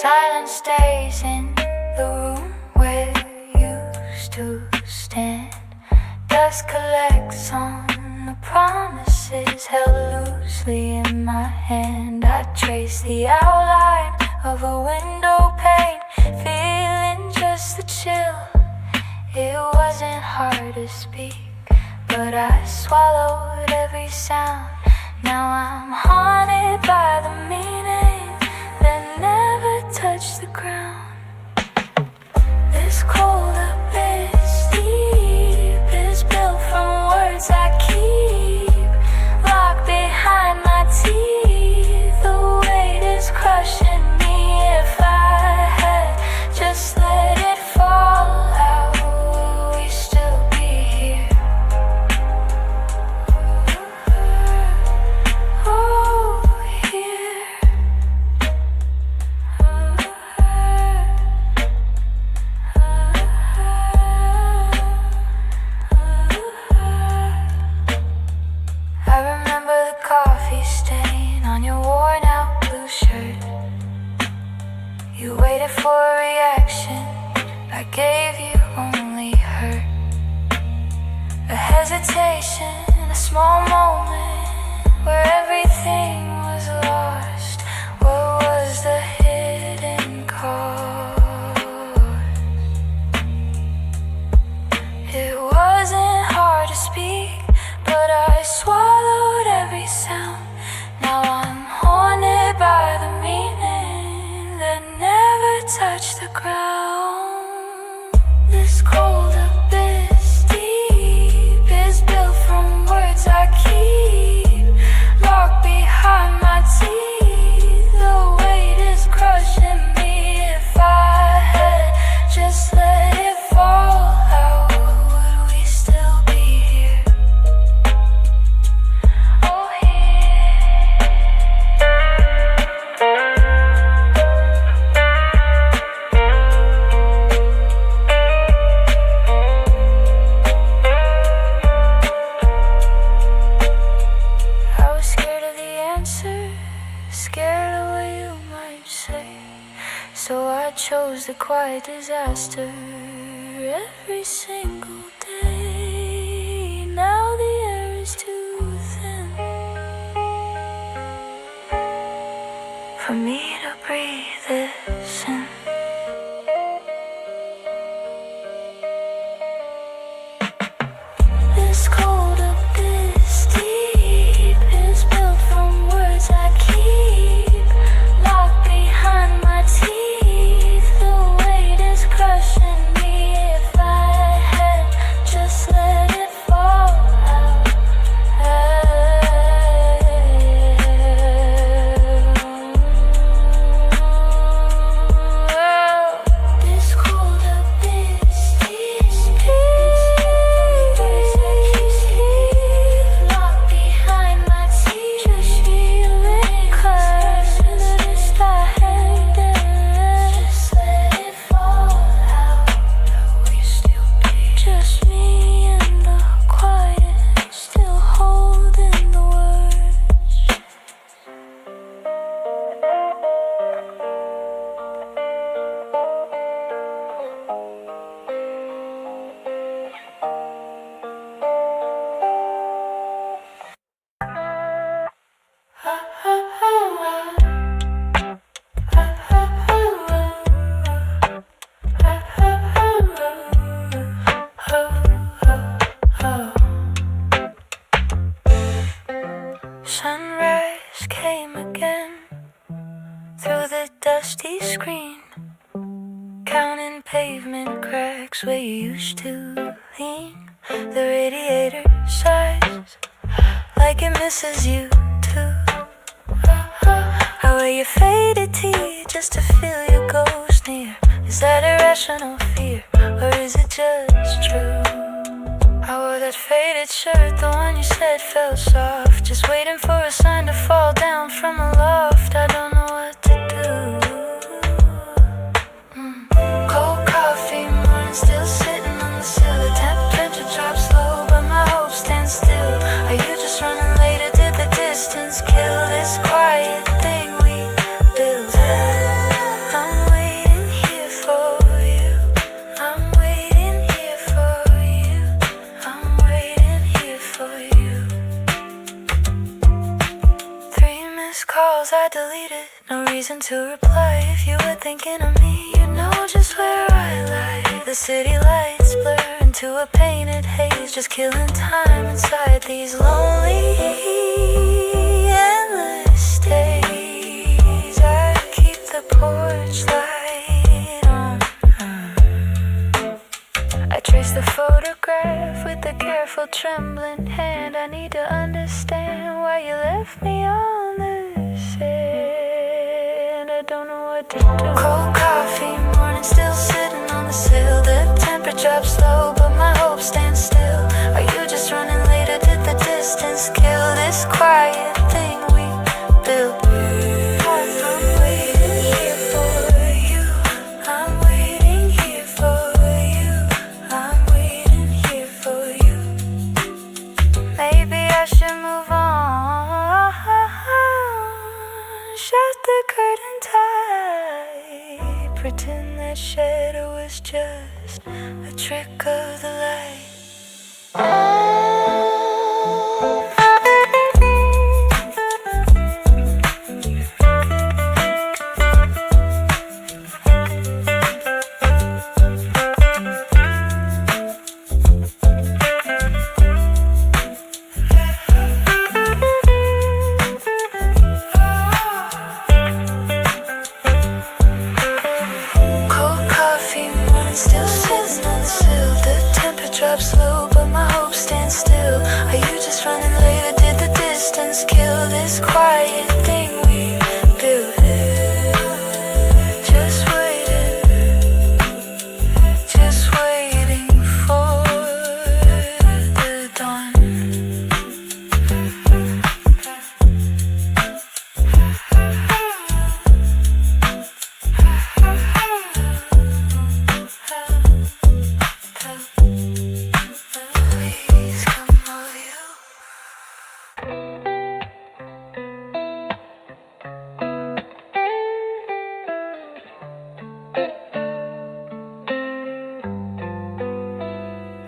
silence stays in the room where you used to stand. Dust collects on the promises held loosely in my hand. I trace the outline of a window pane, feeling just the chill. It wasn't hard to speak, but I swallowed every sound. Now I'm haunted by the meaning that never touched the ground. This cold abyss deep is built from words I keep locked behind my teeth. The weight is crushing me. If I had just let it fall out, would we still be here? Oh, here. I remember the coffee stain on your worn out blue shirt. You waited for a reaction, I gave you only hurt. A hesitation, a small moment where everything was lost. What was the hidden cause? It wasn't hard to speak, but I swallowed every sound. Now I'm haunted by the meaning that never touched the ground. This cold abyss deep is built from words I keep locked behind my teeth. The weight is crushing me. If I had just let it fall out, would we still be here? Oh, I was scared of the answer, scared of what you might say. So I chose the quiet disaster every single day. Now the air is too thin for me to breathe this in. This cold abyss deep is built from words I keep locked behind my teeth. The weight is crushing me. If I had just let it fall out, this cold abyss deep locked behind my teeth. Just feeling close to the sky. Just let it fall out. We still be just me and the quiet, still holding the words. Sunrise came again through the dusty screen, counting pavement cracks where you used to lean. The radiator sighs like it misses you too. I wear your faded tee just to feel your ghost near. Is that irrational fear, or is it just true? I wore that faded shirt, the one you said felt soft, just waiting for a sign to fall down from aloft. I don't know what to do. Cold coffee, morning still sitting on the sill. The temperature drops low, but my hope stands still. Are you just running later? Did the distance kill this quiet thing we built? reason to reply. If you were thinking of me, you know just where I lie. The city lights blur into a painted haze, just killing time inside these lonely, endless days. I keep the porch light on. I trace the photograph with a careful trembling hand. I need to understand why you left me on this end. I don't know what to do. Cold coffee, morning still sitting on the sill. The temperature drops low, but my hope stands still. Are you just running late or did the distance kill this quiet thing we built? I'm waiting here for you. I'm waiting here for you. I'm waiting here for you. Maybe I should move on. Shut the curtain tight. Pretend that shadow was just a trick of the light. Still sits on the sill. The temperature drops low, but my hope stands still. Are you just running late or did the distance kill this quiet thing we built? Just waiting for the dawn.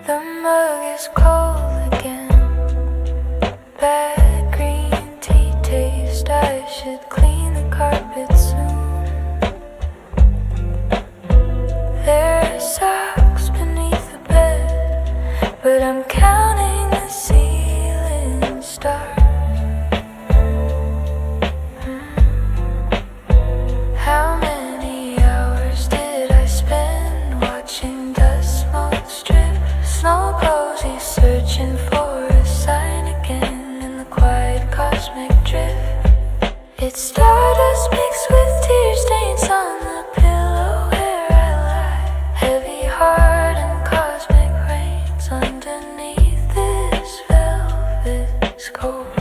The mug is cold again. Bad green tea taste. I should clean the carpet soon. There are socks beneath the bed, but I'm counting the ceiling stars. How many hours did I spend watching dust smoke strip? Snow cozy, searching for a sign again in the quiet cosmic drift. It's stardust mixed with tear stains on the pillow where I lie. Heavy heart and cosmic rains underneath this velvet scope.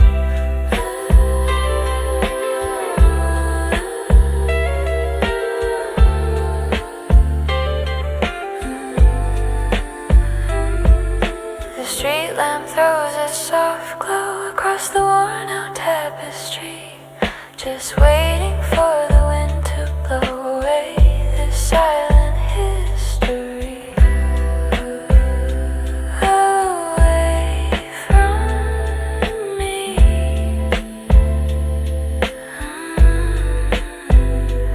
The street lamp throws a soft glow across the worn out tapestry. Just waiting for the wind to blow away this silent history. Away from me.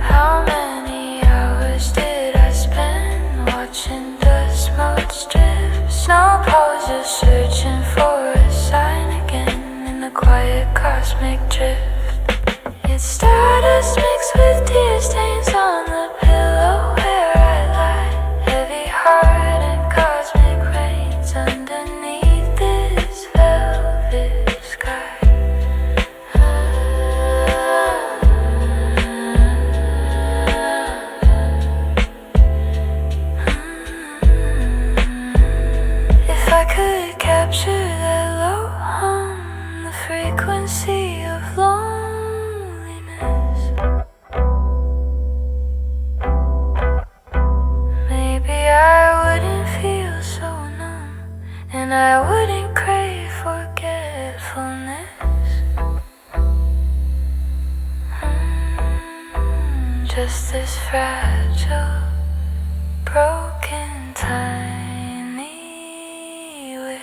How many hours did I spend watching dust smoke strip? Snow poses, searching for a sign again in the quiet cosmic drift. It's stardust mixed with tear stains on the pillow where I lie. Heavy heart and cosmic rains underneath this velvet sky. If I could capture that low hum, the frequency of loneliness, maybe I wouldn't feel so numb, and I wouldn't crave forgetfulness. Just this fragile, broken, tiny wish.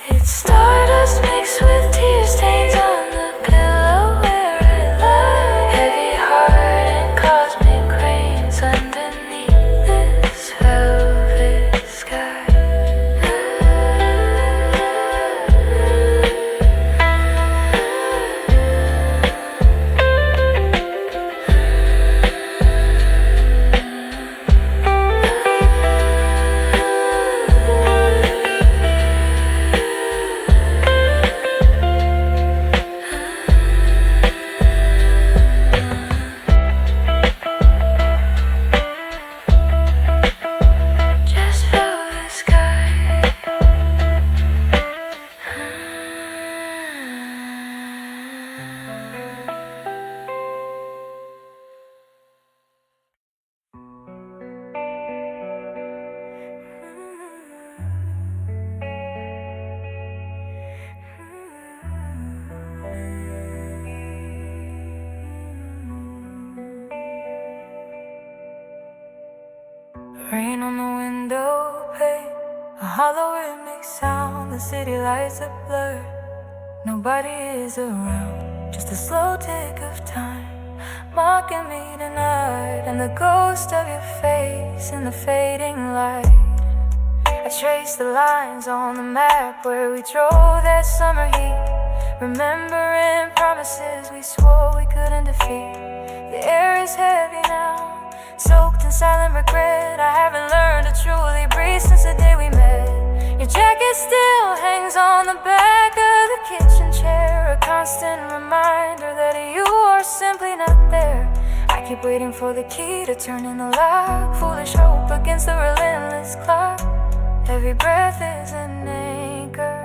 It's stardust mixed with tear stains on the pillow where I lie. Heavy heart. Rain on the window pane, a hollow rhythmic sound. The city lights are blurred, nobody is around, just a slow tick of time mocking me tonight, and the ghost of your face in the fading light. I trace the lines on the map where we drove that summer heat, remembering promises we swore we couldn't defeat. The air is heavy now, soaked in silent regret. I haven't learned to truly breathe since the day we met. Your jacket still hangs on the back of the kitchen chair, a constant reminder that you are simply not there. I keep waiting for the key to turn in the lock, foolish hope against the relentless clock. Every breath is an anchor,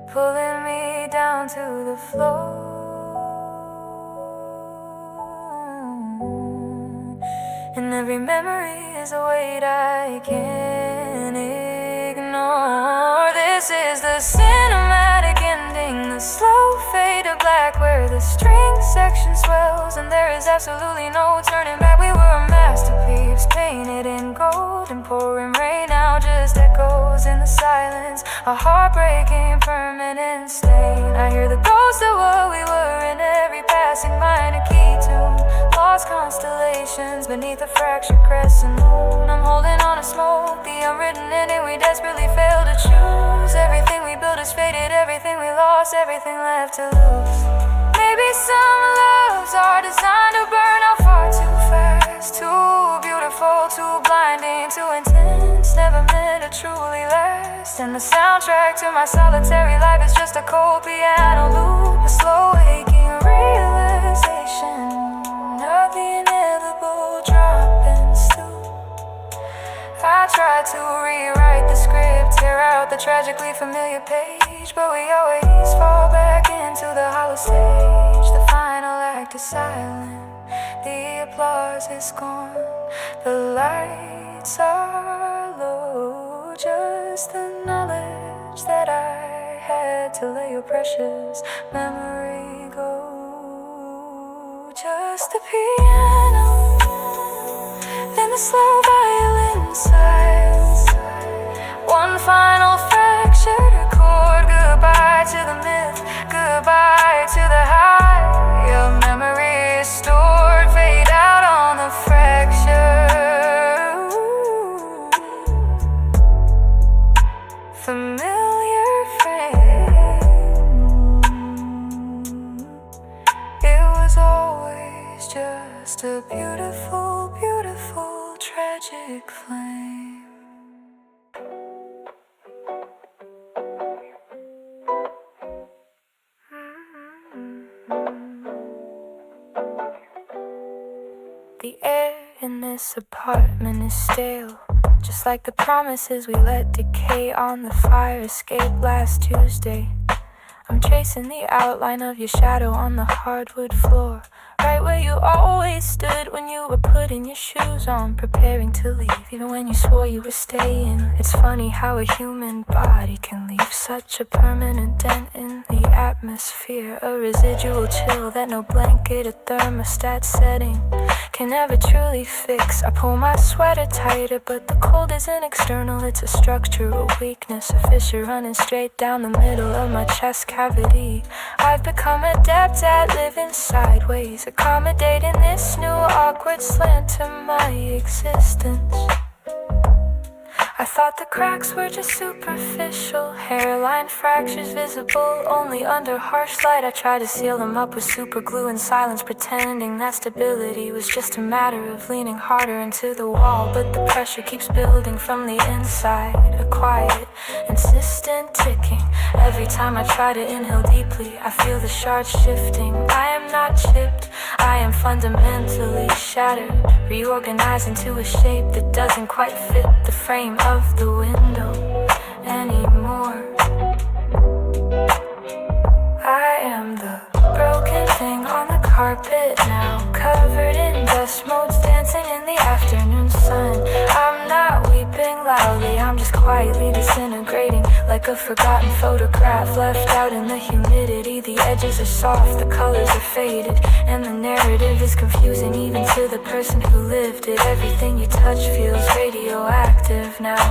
pulling me down to the floor. And every memory is a weight I can't ignore. This is the cinematic ending, the slow fade to black where the string section swells and there is absolutely no turning back. We were a masterpiece, painted in gold and pouring rain now just echoes in the silence, a heartbreaking permanent stain. I hear the ghost of what we were in every passing minor key tune, lost constellations beneath a fractured crescent moon. I'm holding on to smoke, the unwritten ending we desperately failed to choose. Everything we built is faded, everything we lost, everything left to lose. Maybe some loves are designed to burn out far too fast, too beautiful, too blinding, too intense, never meant to truly last. And the soundtrack to my solitary life is just a cold piano loop, a slow aching realization of the inevitable drop and stoop. I tried to rewrite the script, tear out the tragically familiar page, but we always fall back into the hollow stage. The final act is silent, the applause is gone, the lights are low, just the knowledge that I had to let your precious memory go. Just the piano, then the slow violin sighs, one final fractured chord. Goodbye to the myth, goodbye to the high. Your memory is stored, fade out on the fracture. Familiar frame, it was always just a beautiful, beautiful, tragic flame. The air in this apartment is stale, just like the promises we let decay on the fire escape last Tuesday. I'm tracing the outline of your shadow on the hardwood floor, right where you always stood when you were putting your shoes on, preparing to leave, even when you swore you were staying. It's funny how a human body can leave such a permanent dent in the atmosphere, a residual chill that no blanket or thermostat setting can ever truly fix. I pull my sweater tighter, but the cold isn't external, it's a structural weakness, a fissure running straight down the middle of my chest cavity. I've become adept at living sideways, accommodating this new awkward slant to my existence. I thought the cracks were just superficial, hairline fractures visible only under harsh light. I tried to seal them up with super glue and silence, pretending that stability was just a matter of leaning harder into the wall. But the pressure keeps building from the inside, a quiet, insistent ticking. Every time I try to inhale deeply, I feel the shards shifting. I am not chipped, I am fundamentally shattered, reorganized into a shape that doesn't quite fit the frame of the window anymore. I am the broken thing on the carpet now, covered in dust motes, dancing in the afternoon sun. I'm not weeping loudly, I'm just quietly disintegrating, like a forgotten photograph left out in the humidity. The edges are soft, the colors are faded, and the narrative is confusing even to the person who lived it. Everything you touch feels radioactive now,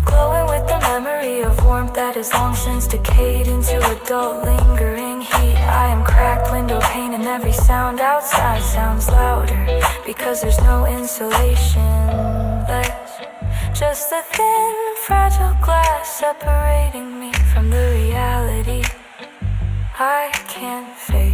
glowing with the memory of warmth that has long since decayed into a dull, lingering heat. I am cracked window pane and every sound outside sounds louder because there's no insulation left. Just a thin, fragile glass separating me from the reality I can't face.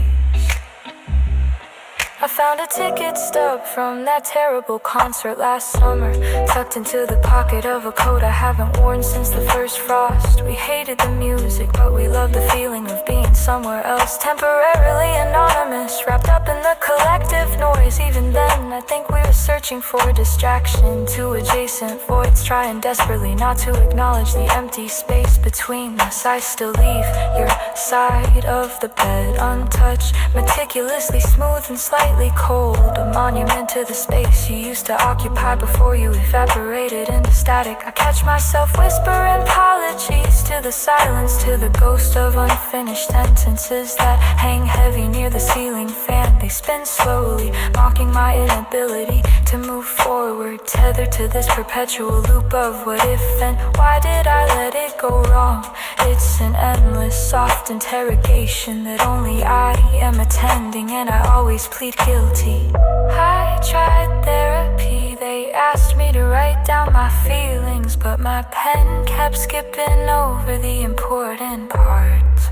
I found a ticket stub from that terrible concert last summer, tucked into the pocket of a coat I haven't worn since the first frost. We hated the music, but we loved the feeling of being somewhere else, temporarily anonymous, wrapped up in the collective noise. Even then, I think we were searching for distraction, two adjacent voids, trying desperately not to acknowledge the empty space between us. I still leave your side of the bed untouched, meticulously smooth and slightly cold, a monument to the space you used to occupy before you evaporated into static. I catch myself whispering apologies to the silence, to the ghost of unfinished sentences that hang heavy near the ceiling fan. They spin slowly, mocking my inability to move forward, tethered to this perpetual loop of what if and why did I let it go wrong. It's an endless soft interrogation that only I am attending, and I always plead guilty. I tried therapy, they asked me to write down my feelings, but my pen kept skipping over the important parts.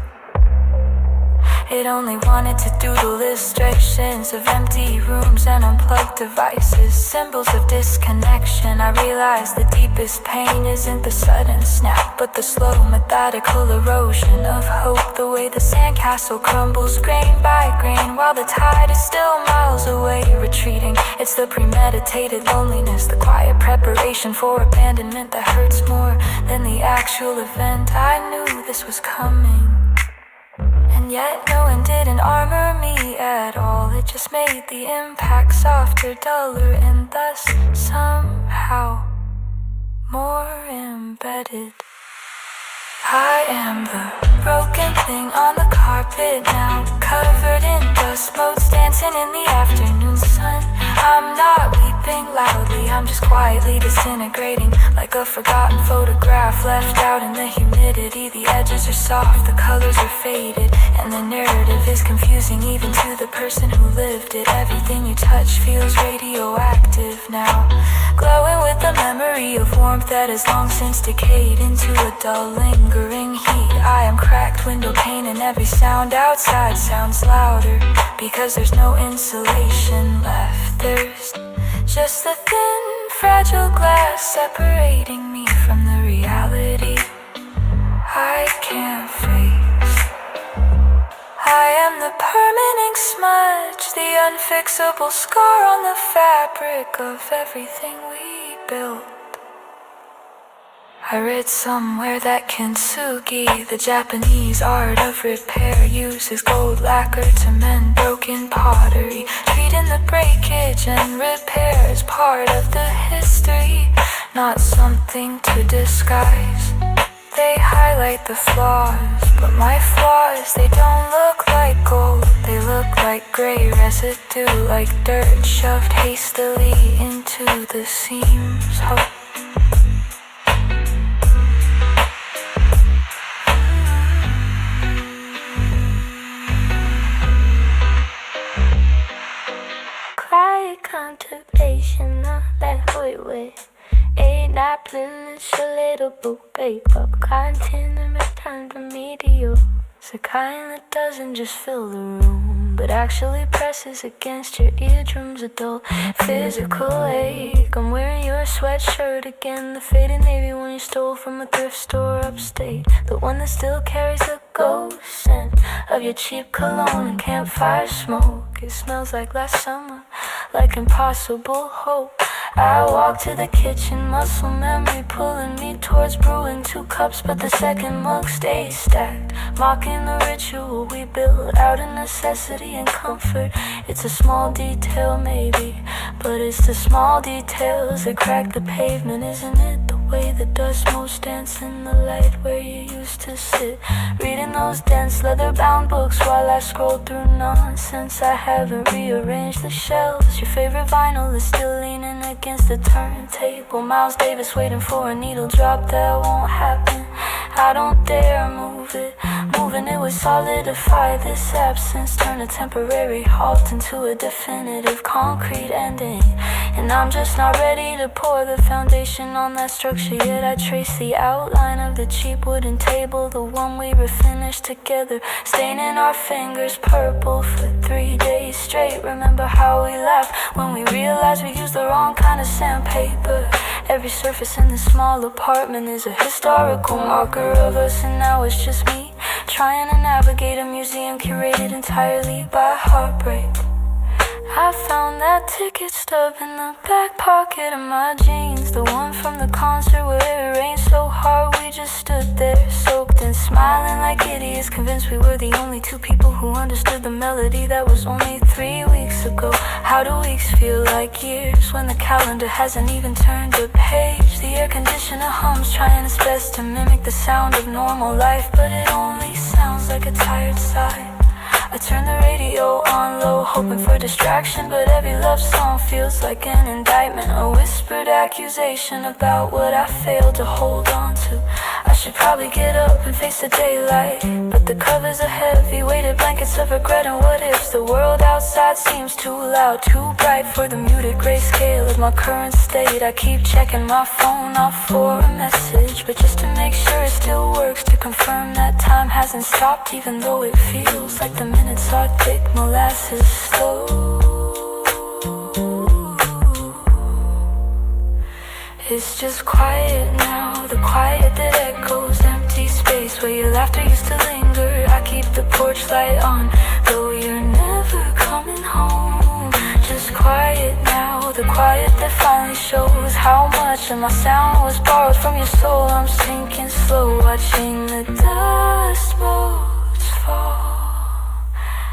It only wanted to doodle illustrations of empty rooms and unplugged devices, symbols of disconnection. I realized the deepest pain isn't the sudden snap, but the slow, methodical erosion of hope. The way the sandcastle crumbles grain by grain while the tide is still miles away, retreating. It's the premeditated loneliness, the quiet preparation for abandonment that hurts more than the actual event. I knew this was coming, and yet no one didn't armor me at all. It just made the impact softer, duller, and thus somehow more embedded. I am the broken thing on the carpet now, covered in dust motes, dancing in the afternoon sun. I'm not weeping loudly, I'm just quietly disintegrating, like a forgotten photograph left out in the humidity. The edges are soft, the colors are faded, and the narrative is confusing even to the person who lived it. Everything you touch feels radioactive now, glowing with the memory of warmth that has long since decayed into a dull, lingering heat. I am cracked window pane and every sound outside sounds louder because there's no insulation left. There's just a thin, fragile glass separating me from the reality I can't face. I am the permanent smudge, the unfixable scar on the fabric of everything we built. I read somewhere that kintsugi, the Japanese art of repair, uses gold lacquer to mend broken pottery, treating the breakage and repair as part of the history, not something to disguise. They highlight the flaws, but my flaws, they don't look like gold. They look like gray residue, like dirt shoved hastily into the seams. Quiet contemplation of that highway. Ain't I pleased a little book paper content and return to media. It's the kind that doesn't just fill the room, but actually presses against your eardrums. A dull physical ache. I'm wearing your sweatshirt again, the faded navy one you stole from a thrift store upstate, the one that still carries the ghost scent of your cheap cologne and campfire smoke. It smells like last summer, like impossible hope. I walk to the kitchen, muscle memory pulling me towards brewing 2 cups, but the second mug stays stacked, mocking the ritual we built out of necessity and comfort. It's a small detail maybe, but it's the small details that crack the pavement, isn't it? The way the dust motes dance in the light where you used to sit, reading those dense leather-bound books while I scroll through nonsense. I haven't rearranged the shelves. Your favorite vinyl is still leaning against the turntable. Miles Davis waiting for a needle drop that won't happen. I don't dare move it. Moving it would solidify this absence, turn a temporary halt into a definitive concrete ending. And I'm just not ready to pour the foundation on that structure yet. I trace the outline of the cheap wooden table, the one we refinished together, staining our fingers purple for 3 days straight. Remember how we laughed when we realized we used the wrong kind of sandpaper. Every surface in this small apartment is a historical marker of us, and now it's just me trying to navigate a museum curated entirely by heartbreak. I found that ticket stub in the back pocket of my jeans, the one from the concert where it rained so hard we just stood there, soaked and smiling like idiots, convinced we were the only two people who understood the melody that was only 3 weeks ago. How do weeks feel like years when the calendar hasn't even turned a page? The air conditioner hums, trying its best to mimic the sound of normal life, but it only sounds like a tired sigh. I turn the radio on low, hoping for distraction, but every love song feels like an indictment, a whispered accusation about what I failed to hold on to. I should probably get up and face the daylight, but the covers are heavy, weighted blankets of regret and what ifs. The world outside seems too loud, too bright for the muted grayscale of my current state. I keep checking my phone off for a message, but just to make sure it still works, to confirm that time hasn't stopped, even though it feels like the minutes are thick molasses slow. It's just quiet now, the quiet that echoes, empty space where your laughter used to linger. I keep the porch light on, though you're never coming home. Just quiet now, the quiet that finally shows how much of my sound was borrowed from your soul. I'm sinking slow, watching the dust motes fall.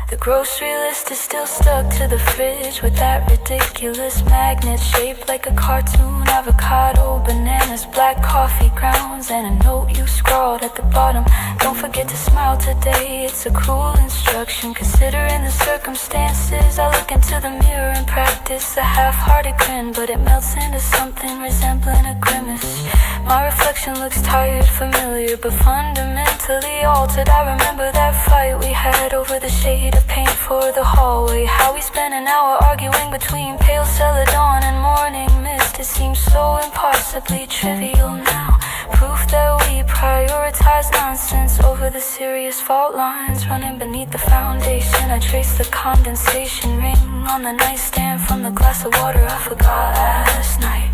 The grocery list is still stuck to the fridge with that ridiculous magnet shaped like a cartoon. Avocado, bananas, black coffee grounds, and a note you scrawled at the bottom. Don't forget to smile today, it's a cruel instruction considering the circumstances. I look into the mirror and practice a half-hearted grin, but it melts into something resembling a grimace. My reflection looks tired, familiar, but fundamentally altered. I remember that fight we had over the shade of paint for the hallway, how we spent an hour arguing between pale celadon and morning mist. It seems so impossibly trivial now, proof that we prioritize nonsense over the serious fault lines running beneath the foundation. I trace the condensation ring on the nightstand from the glass of water I forgot last night.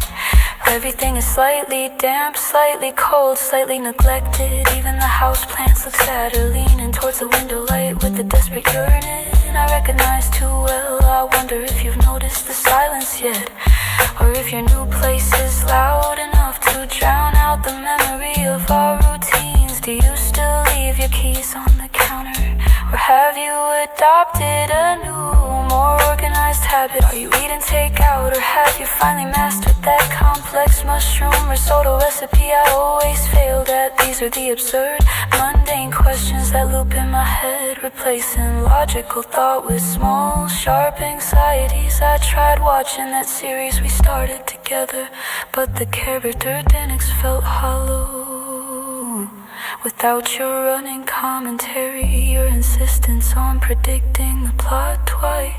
Everything is slightly damp, slightly cold, slightly neglected. Even the house plants look sadder, leaning towards the window light with a desperate yearning I recognize too well. I wonder if you've noticed the silence yet, or if your new place is loud enough to drown out the memory of our routines. Do you still leave your keys on the counter, or have you adopted a new, more organized habit? Are you eating takeout, or have you finally mastered that complex mushroom risotto recipe I always failed at? These are the absurd, mundane questions that loop in my head, replacing logical thought with small, sharp anxieties. I tried watching that series we started together, but the character dynamics felt hollow. Without your running commentary, your insistence on predicting the plot twice.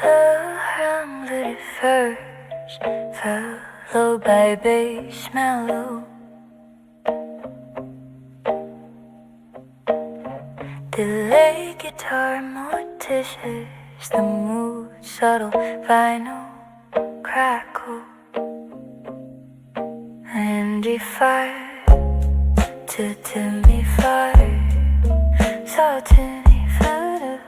Hamlet first, followed by bass mellow. Delay guitar morticious, the mood subtle vinyl crackle. Indie fire to me fire, saltiny flutter.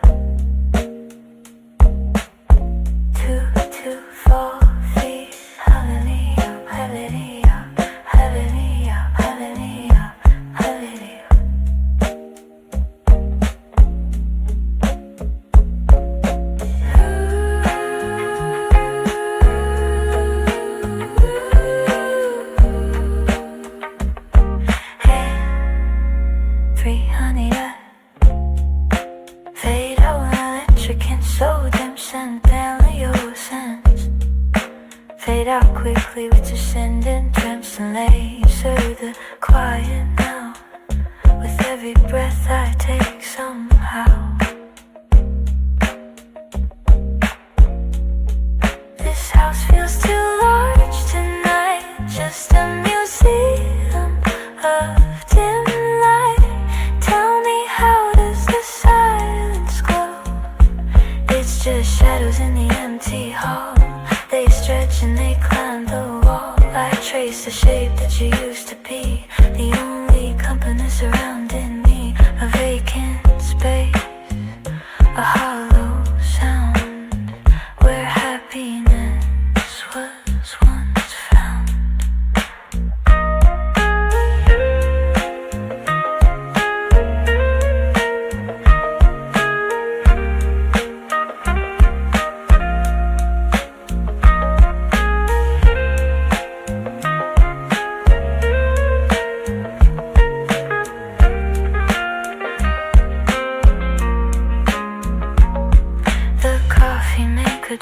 To fall feet, hallelujah, hallelujah, hallelujah, hallelujah, softly with descending tramps and lays through the quiet now. With every breath I take somehow. This house feels too large tonight, just a museum of dim light. Tell me, how does the silence glow? It's just shadows in the empty hall. They stretch and they climb the wall. I trace the shape that you used to be, the only company surrounding me. A vacant space, a hollow sound, where happiness was once found.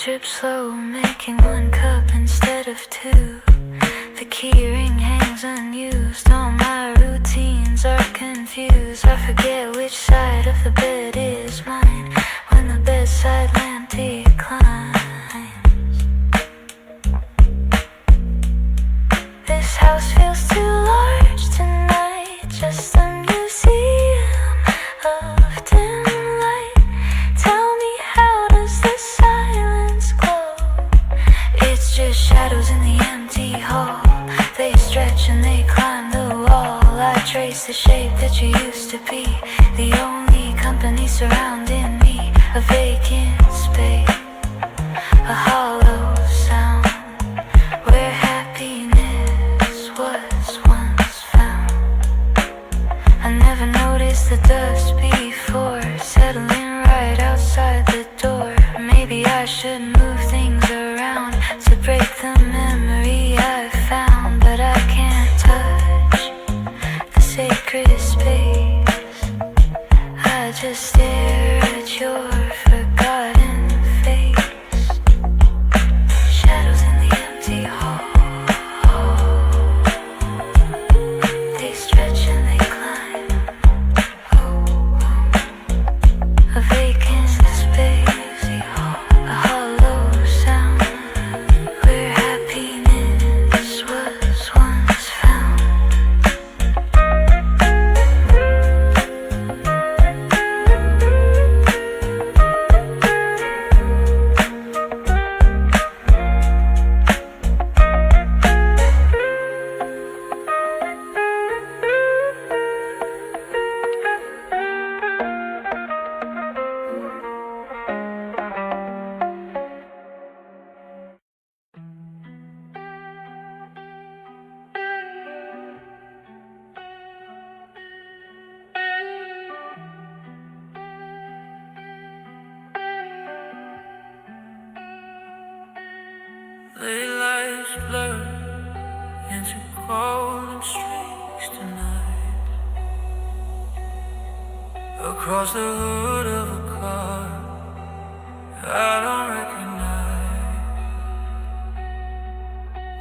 Drip slow, making one cup instead of two. The key ring hangs unused, all my routines are confused. I forget which side of the bed is mine when the bedside lamp declines. This house feels too large tonight, just a museum of dim light. Tell me, how does this silence glow? It's just shadows in the empty hall. They stretch and they climb the wall. I trace the shape that you used to be, the only company surrounding me. A vacant space, a hollow sound, where happiness was once found. I never noticed the dust before, settling right outside the door. Maybe I should move things around to break the memory I found. But I can't touch the sacred space. I just stare at your forgotten face. Shadows in the empty hall. They stretch and they climb. A vacant space, a hollow sound, where happiness was once found. Late lights blur into golden streaks tonight. Across the hood of a car I don't recognize,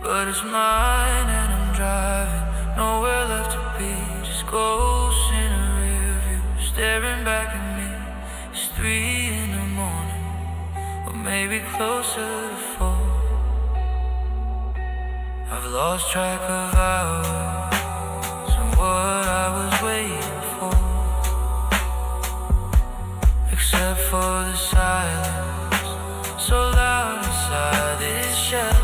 but it's mine and I'm driving, nowhere left to be. Just ghosts in a rear view, staring back at me. It's 3 in the morning, or maybe closer to 4. I've lost track of hours and what I was waiting for, except for the silence so loud inside this shell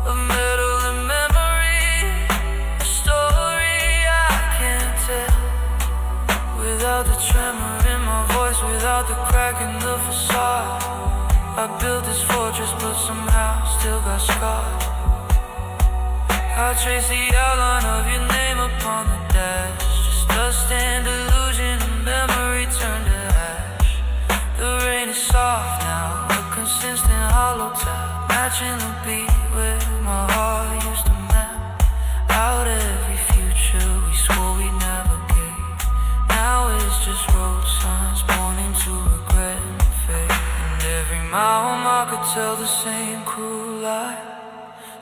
of metal and memory, a story I can't tell without the tremor in my voice, without the crack in the facade. I built this fortress but somehow still got scarred. I trace the outline of your name upon the dash, just dust and illusion, a memory turned to ash. The rain is soft now, a consistent hollow tap, matching the beat where my heart used to map out every future we swore we'd navigate. Now it's just road signs pointing to regret and fate. Every mile marker tell the same cruel lie.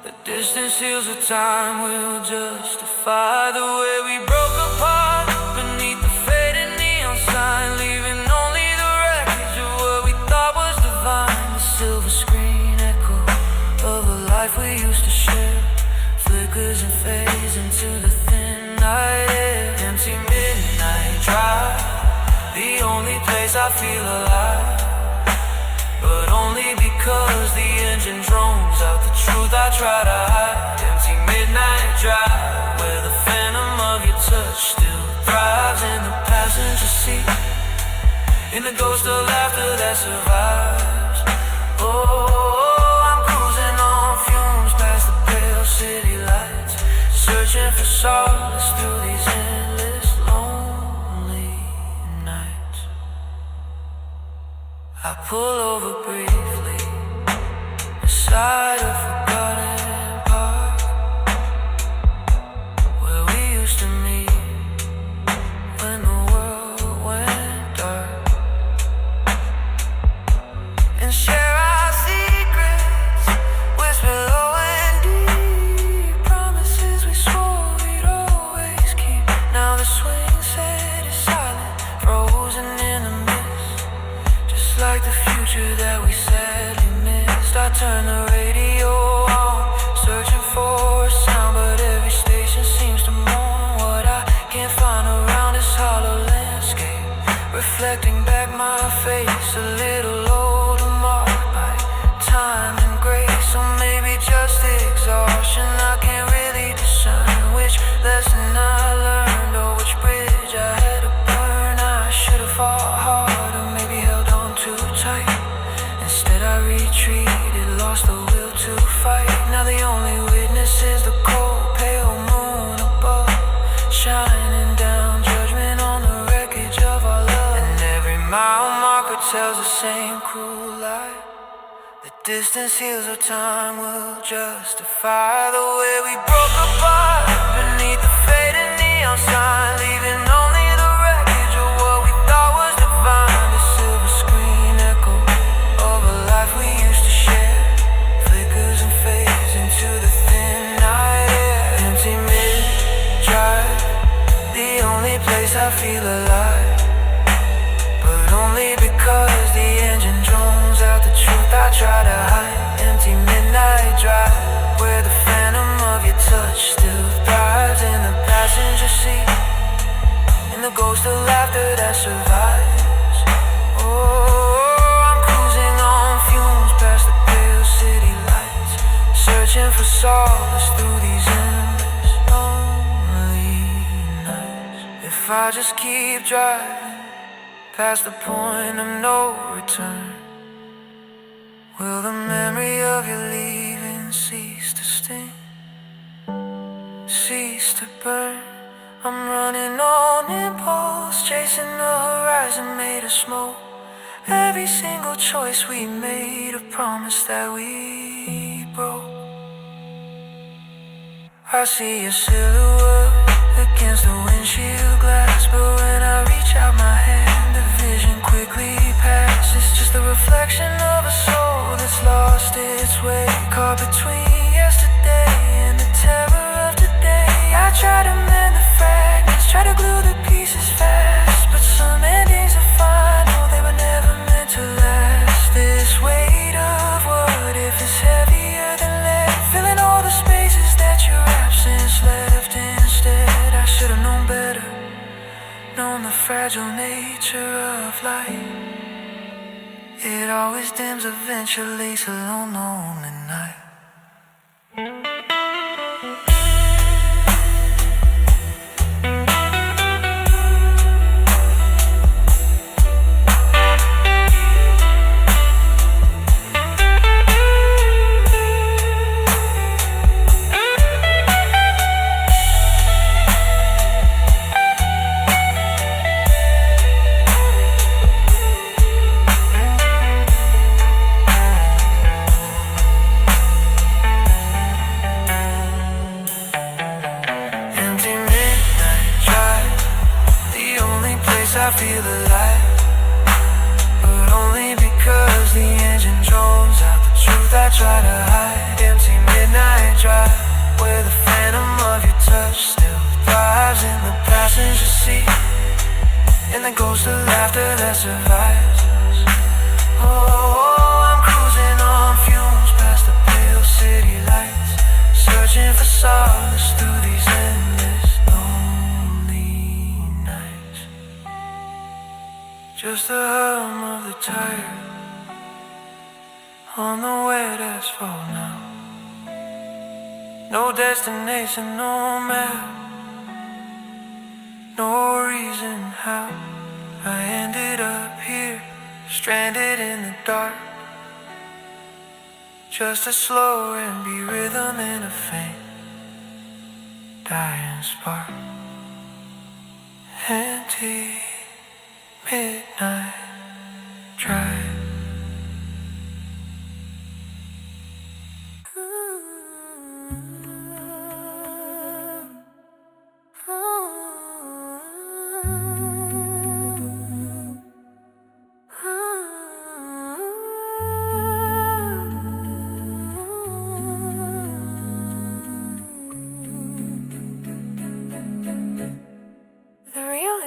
The distance heals the time will justify the way we broke apart beneath the faded neon sign, leaving only the wreckage of what we thought was divine. The silver screen echo of a life we used to share flickers and fades into the thin night air. Empty midnight drive, the only place I feel alive, but only because the engine drones out the truth I try to hide. Empty midnight drive, where the phantom of your touch still thrives in the passenger seat, in the ghost of laughter that survives. Oh, I'm cruising on fumes past the pale city lights, searching for solace through these endless lonely nights. I pull over briefly beside a forgotten park where we used to meet when the world went dark, and share our secrets, whisper low and deep, promises we swore we'd always keep. Now the swing set is silent, frozen in the mist, just like the future that we sadly missed. I turn the radio on, searching for a sound, but every station seems to mourn what I can't find around this hollow landscape, reflecting back my face, a little older, marked by time and grace, or maybe just exhaustion. I can't really discern which lesson I learned or which bridge I had to burn. I should have fought harder, maybe held on too tight. Instead I retreated, lost the will to fight. Now the only witness is the cold, pale moon above, shining down judgment on the wreckage of our love. And every mile marker tells the same cruel lie. The distance heals of time will justify the way we broke apart beneath the faded neon sign, leaving only the wreckage of what we thought was divine. The silver screen echo of a life we used to share flickers and fades into the thin night air. Empty mid-drive, the only place I feel alive, but only because the engine drones out the truth I try to hide. Empty midnight drive, where the phantom of your touch still thrives in the passenger seat, in the ghost of laughter that survives. Oh, I'm cruising on fumes past the pale city lights, searching for solace through these endless lonely nights. If I just keep driving past the point of no return, will the memory of your leaving cease to sting, cease to burn? I'm running on impulse, chasing the horizon made of smoke. Every single choice we made, a promise that we broke. I see your silhouette against the windshield glass, but when I reach out my hand, the vision quickly passes. Just a reflection of a soul that's lost its way, caught between yesterday and the terror of today. I try to mend the fragments, try to glue the pieces fast, but some endings are final, they were never meant to last. This weight of what if is heavier than lead, filling all the spaces that your absence left. Instead I should have known better, known the fragile nature of light. It always dims eventually, so lonely night. I feel alive, but only because the engine drones out the truth I try to hide. drive, where the phantom of your touch still thrives in the passenger seat, and the ghost of laughter that survives us. Oh, I'm cruising on fumes past the pale city lights, searching for solace through these endless lonely nights. Just the hum of the tire on the wet asphalt now. No destination, no map, no reason how I ended up here, stranded in the dark. Just a slow and beat rhythm and a faint dying spark. Empty midnight drive.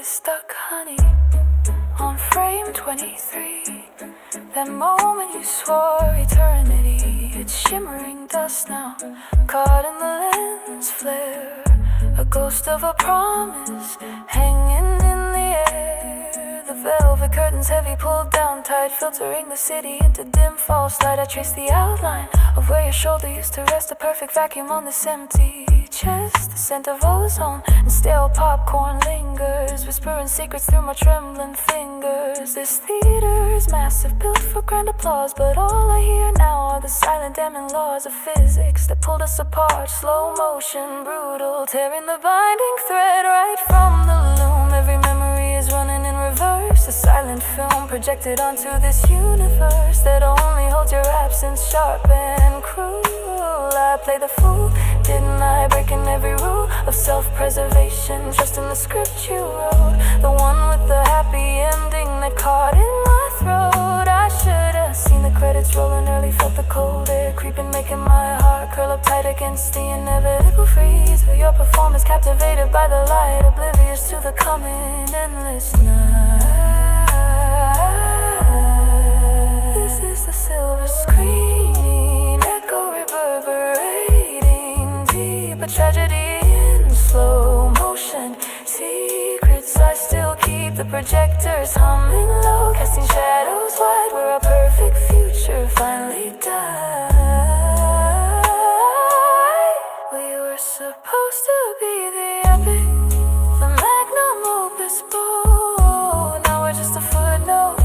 Stuck, honey, on frame 23. That moment you swore eternity. It's shimmering dust now, caught in the lens flare. A ghost of a promise hanging in the air. The velvet curtains heavy, pulled down tight, filtering the city into dim false light. I trace the outline of where your shoulder used to rest, a perfect vacuum on this empty chest. The scent of ozone and stale popcorn lingers, whispering secrets through my trembling fingers. This theater is massive, built for grand applause, but all I hear now are the silent damning laws of physics that pulled us apart. Slow motion, brutal, tearing the binding thread right from the loom. Every memory is running in reverse, a silent film projected onto this universe that only holds your absence sharp and cruel. I play the fool, didn't I? Breaking every rule of self-preservation, trusting the script you wrote, the one with the happy ending that caught in my throat. I should have seen the credits rolling early, felt the cold air creeping, making my heart curl up tight against the inevitable freeze. For your performance, captivated by the light, oblivious to the coming endless night. This is the silver screen, echo reverberating deep, a tragedy in slow motion. Secrets I still keep, the projectors humming low, casting shadows wide where our perfect future finally died. We were supposed to be the epic, the magnum opus bold. Now we're just a footnote,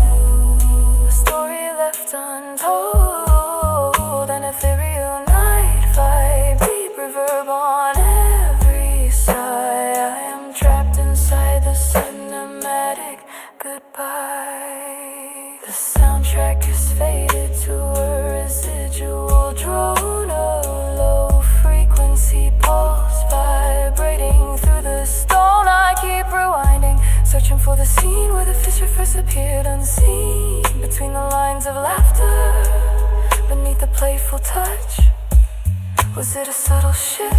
a story left untold. An ethereal night vibe, deep reverb on every side. I am trapped inside the cinematic goodbye. The soundtrack is faded to a residual drone, a low frequency pulse vibrating through the stone. I keep rewinding, searching for the scene where the fissure first appeared unseen, between the lines of laughter, beneath the playful touch. Was it a subtle shift,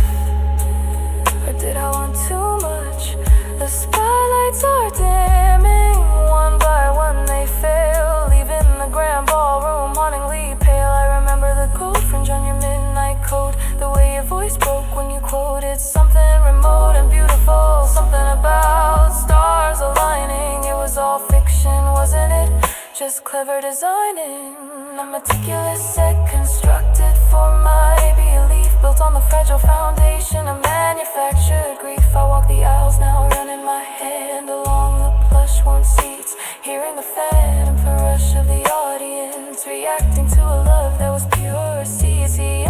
or did I want too much? The spotlights are dimming, one by one they fail, leaving the grand ballroom hauntingly pale. I remember the gold fringe on your midnight coat, the way your voice broke when you quoted something remote and beautiful, something about stars aligning. It was all fiction, wasn't it? Just clever designing. A meticulous set constructed for my belief, built on the fragile foundation of manufactured grief. I walk the aisles now, running my hand along the plush worn seats, hearing the phantom rush of the audience, reacting to a love that was pure CCI,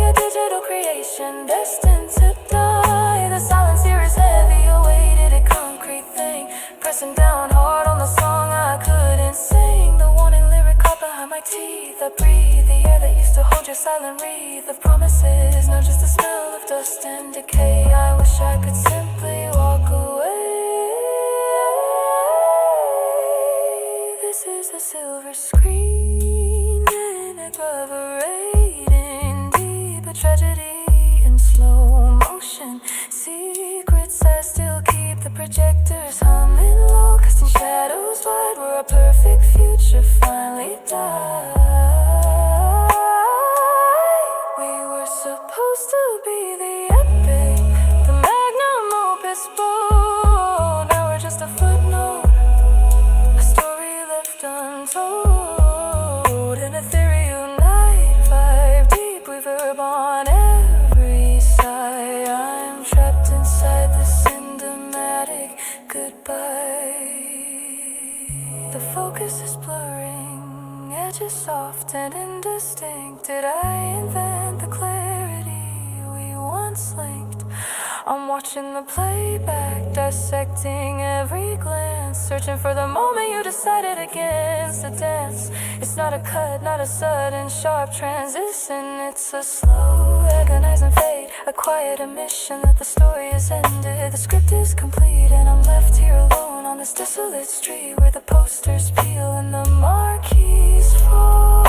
a digital creation destined to die. The silence here is heavy, a weighted a concrete thing, pressing down hard on the song I couldn't sing. The warning lyric caught behind my teeth. I breathe the air that used to hold your silent wreath of promises, not just the smell of dust and decay. I wish I could simply walk away. This is a silver screen, and reverberating deep, a tragedy soft and indistinct? Did I invent the clarity we once linked? I'm watching the playback, dissecting every glance, searching for the moment you decided against the dance. It's not a cut, not a sudden sharp transition. It's a slow, agonizing fade, a quiet admission that the story is ended. The script is complete and I'm left here alone on this desolate street where the posters peel and the marquees fall.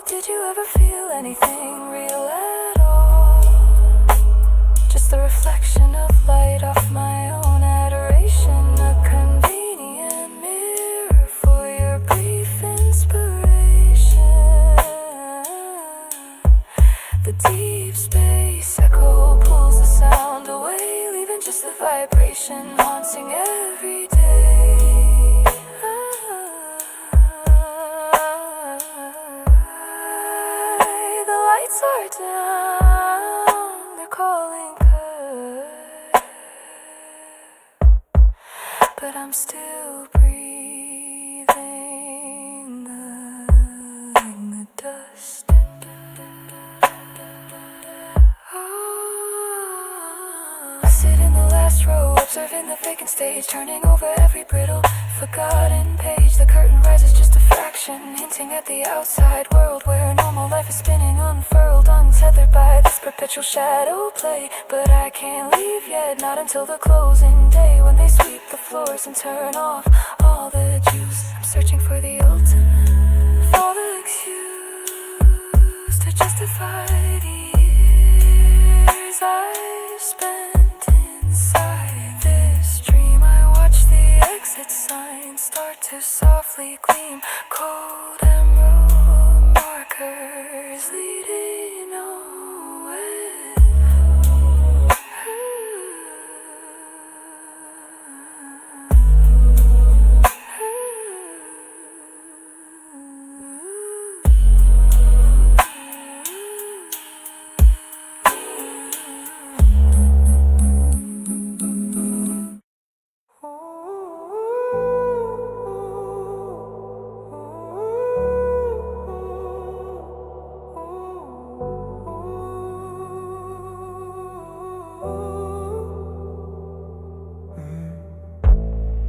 Did you ever feel anything real at all? Just the reflection of light off my own adoration, a convenient mirror for your brief inspiration. The deep space echo pulls the sound away, leaving just the vibration haunting every day. The lights are down, they're calling cut, but I'm still breathing the dust. I sit in the last row, observing the vacant stage, turning over every brittle, forgotten page. The curtain rises just a fraction, hinting at the outside world where normal life is spinning, unfurled, untethered by this perpetual shadow play. But I can't leave yet, not until the closing day, when they sweep the floors and turn off all the juice. I'm searching for the ultimate, all the excuse to justify the years I spent inside this dream. I watch the exit signs start to softly gleam, cold emerald markers leading nowhere.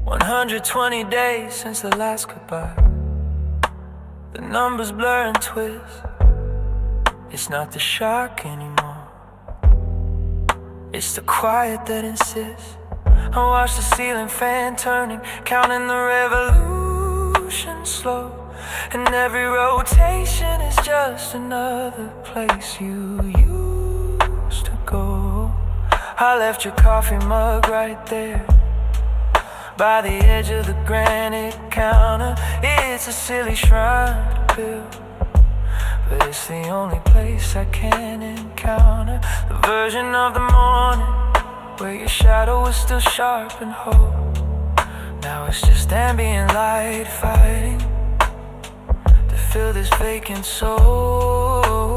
"120 days since the last goodbye. The numbers blur and twist. It's not the shock anymore, it's the quiet that insists. I watch the ceiling fan turning, counting the revolution slow, and every rotation is just another place you used to go. I left your coffee mug right there by the edge of the granite counter. It's a silly shrine to build, but it's the only place I can encounter the version of the morning where your shadow was still sharp and whole. Now it's just ambient light fighting to fill this vacant soul.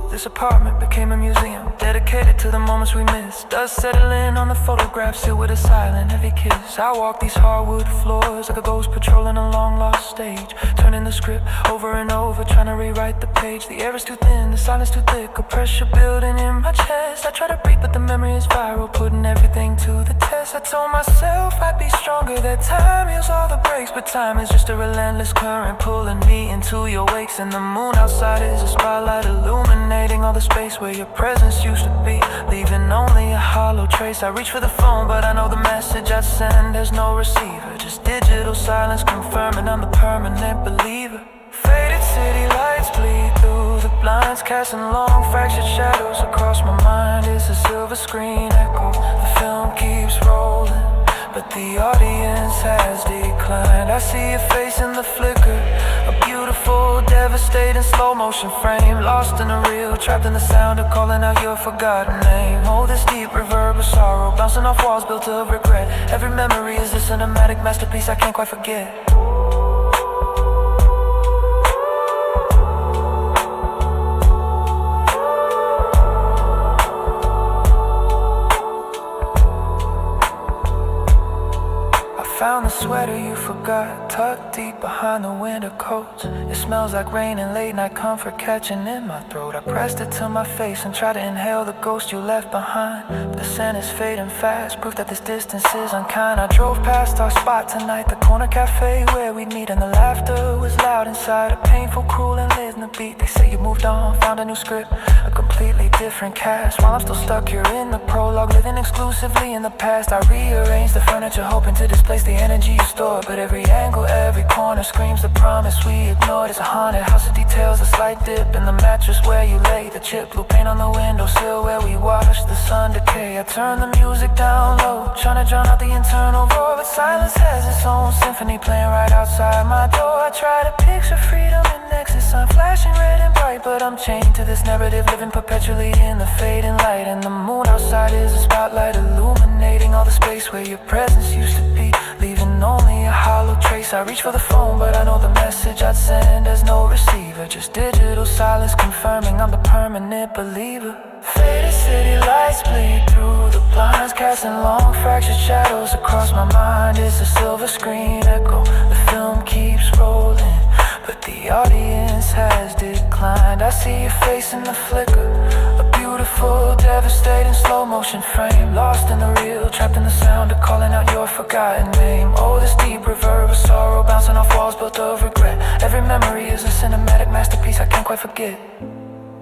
This apartment became a museum dedicated to the moments we missed. Dust settling on the photographs, sealed with a silent, heavy kiss. I walk these hardwood floors like a ghost patrolling a long-lost stage, turning the script over and over, trying to rewrite the page. The air is too thin, the silence too thick, a pressure building in my chest. I try to breathe, but the memory is viral, putting everything to the test. I told myself I'd be stronger, that time heals all the breaks, but time is just a relentless current pulling me into your wakes. And the moon outside is a spotlight illuminating all the space where your presence used to be, leaving only a hollow trace. I reach for the phone, but I know the message I send, there's no receiver, just digital silence confirming I'm the permanent believer. Faded city lights bleed through the blinds, casting long fractured shadows across my mind. It's a silver screen echo, the film keeps rolling, but the audience has declined. I see your face in the flicker, a beautiful, devastating slow motion frame, lost in a reel, trapped in the sound of calling out your forgotten name. Oh, this deep reverb of sorrow, bouncing off walls built of regret. Every memory is a cinematic masterpiece I can't quite forget. I Found the sweater you forgot, tucked deep behind the winter coats. It smells like rain and late night comfort catching in my throat. I pressed it to my face and tried to inhale the ghost you left behind. The scent is fading fast, proof that this distance is unkind. I drove past our spot tonight, the corner cafe where we'd meet, and the laughter was loud inside. A painful, cruel, and listening beat. They say you moved on, found a new script, a completely different cast. While I'm still stuck here in the prologue, living exclusively in the past. I rearrange the furniture, hoping to displace the energy you store. But every angle, every corner screams the promise we ignored. It's a haunted house of details, a slight dip in the mattress where you lay, the chip blue paint on the windowsill where we watched the sun decay. I turn the music down low, trying to drown out the internal roar, but silence has its own symphony playing right outside my door. I try to picture freedom in nexus, I'm flashing red and bright, but I'm chained to this narrative, living perpetually in the fading light. And the moon outside is a spotlight illuminating all the space where your presence used to be, leaving only a hollow trace. I reach for the phone, but I know the message I'd send has no receiver, just digital silence confirming I'm the permanent believer. Faded city lights bleed through the blinds, casting long fractured shadows across my mind. It's a silver screen echo, the film keeps rolling, but the audience has declined. I see your face in the flicker, a beautiful, devastating slow motion frame, lost in the real, trapped in the sound of calling out your forgotten name. Oh, this deep reverb of sorrow bouncing off walls built of regret. Every memory is a cinematic masterpiece I can't quite forget.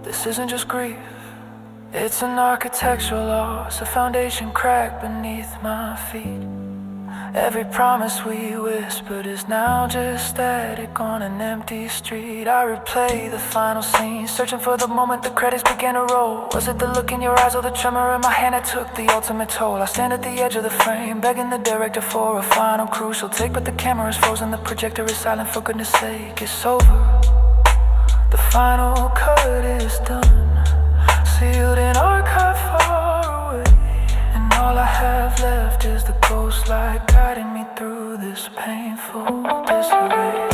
This isn't just grief, it's an architectural loss, a foundation cracked beneath my feet. Every promise we whispered is now just static on an empty street. I replay the final scene, searching for the moment the credits began to roll. Was it the look in your eyes or the tremor in my hand that took the ultimate toll? I stand at the edge of the frame, begging the director for a final crucial take, but the camera is frozen, the projector is silent. For goodness sake, it's over. The final cut is done, sealed in archive far away, and all I have left is the ghost light guiding me through this painful disarray.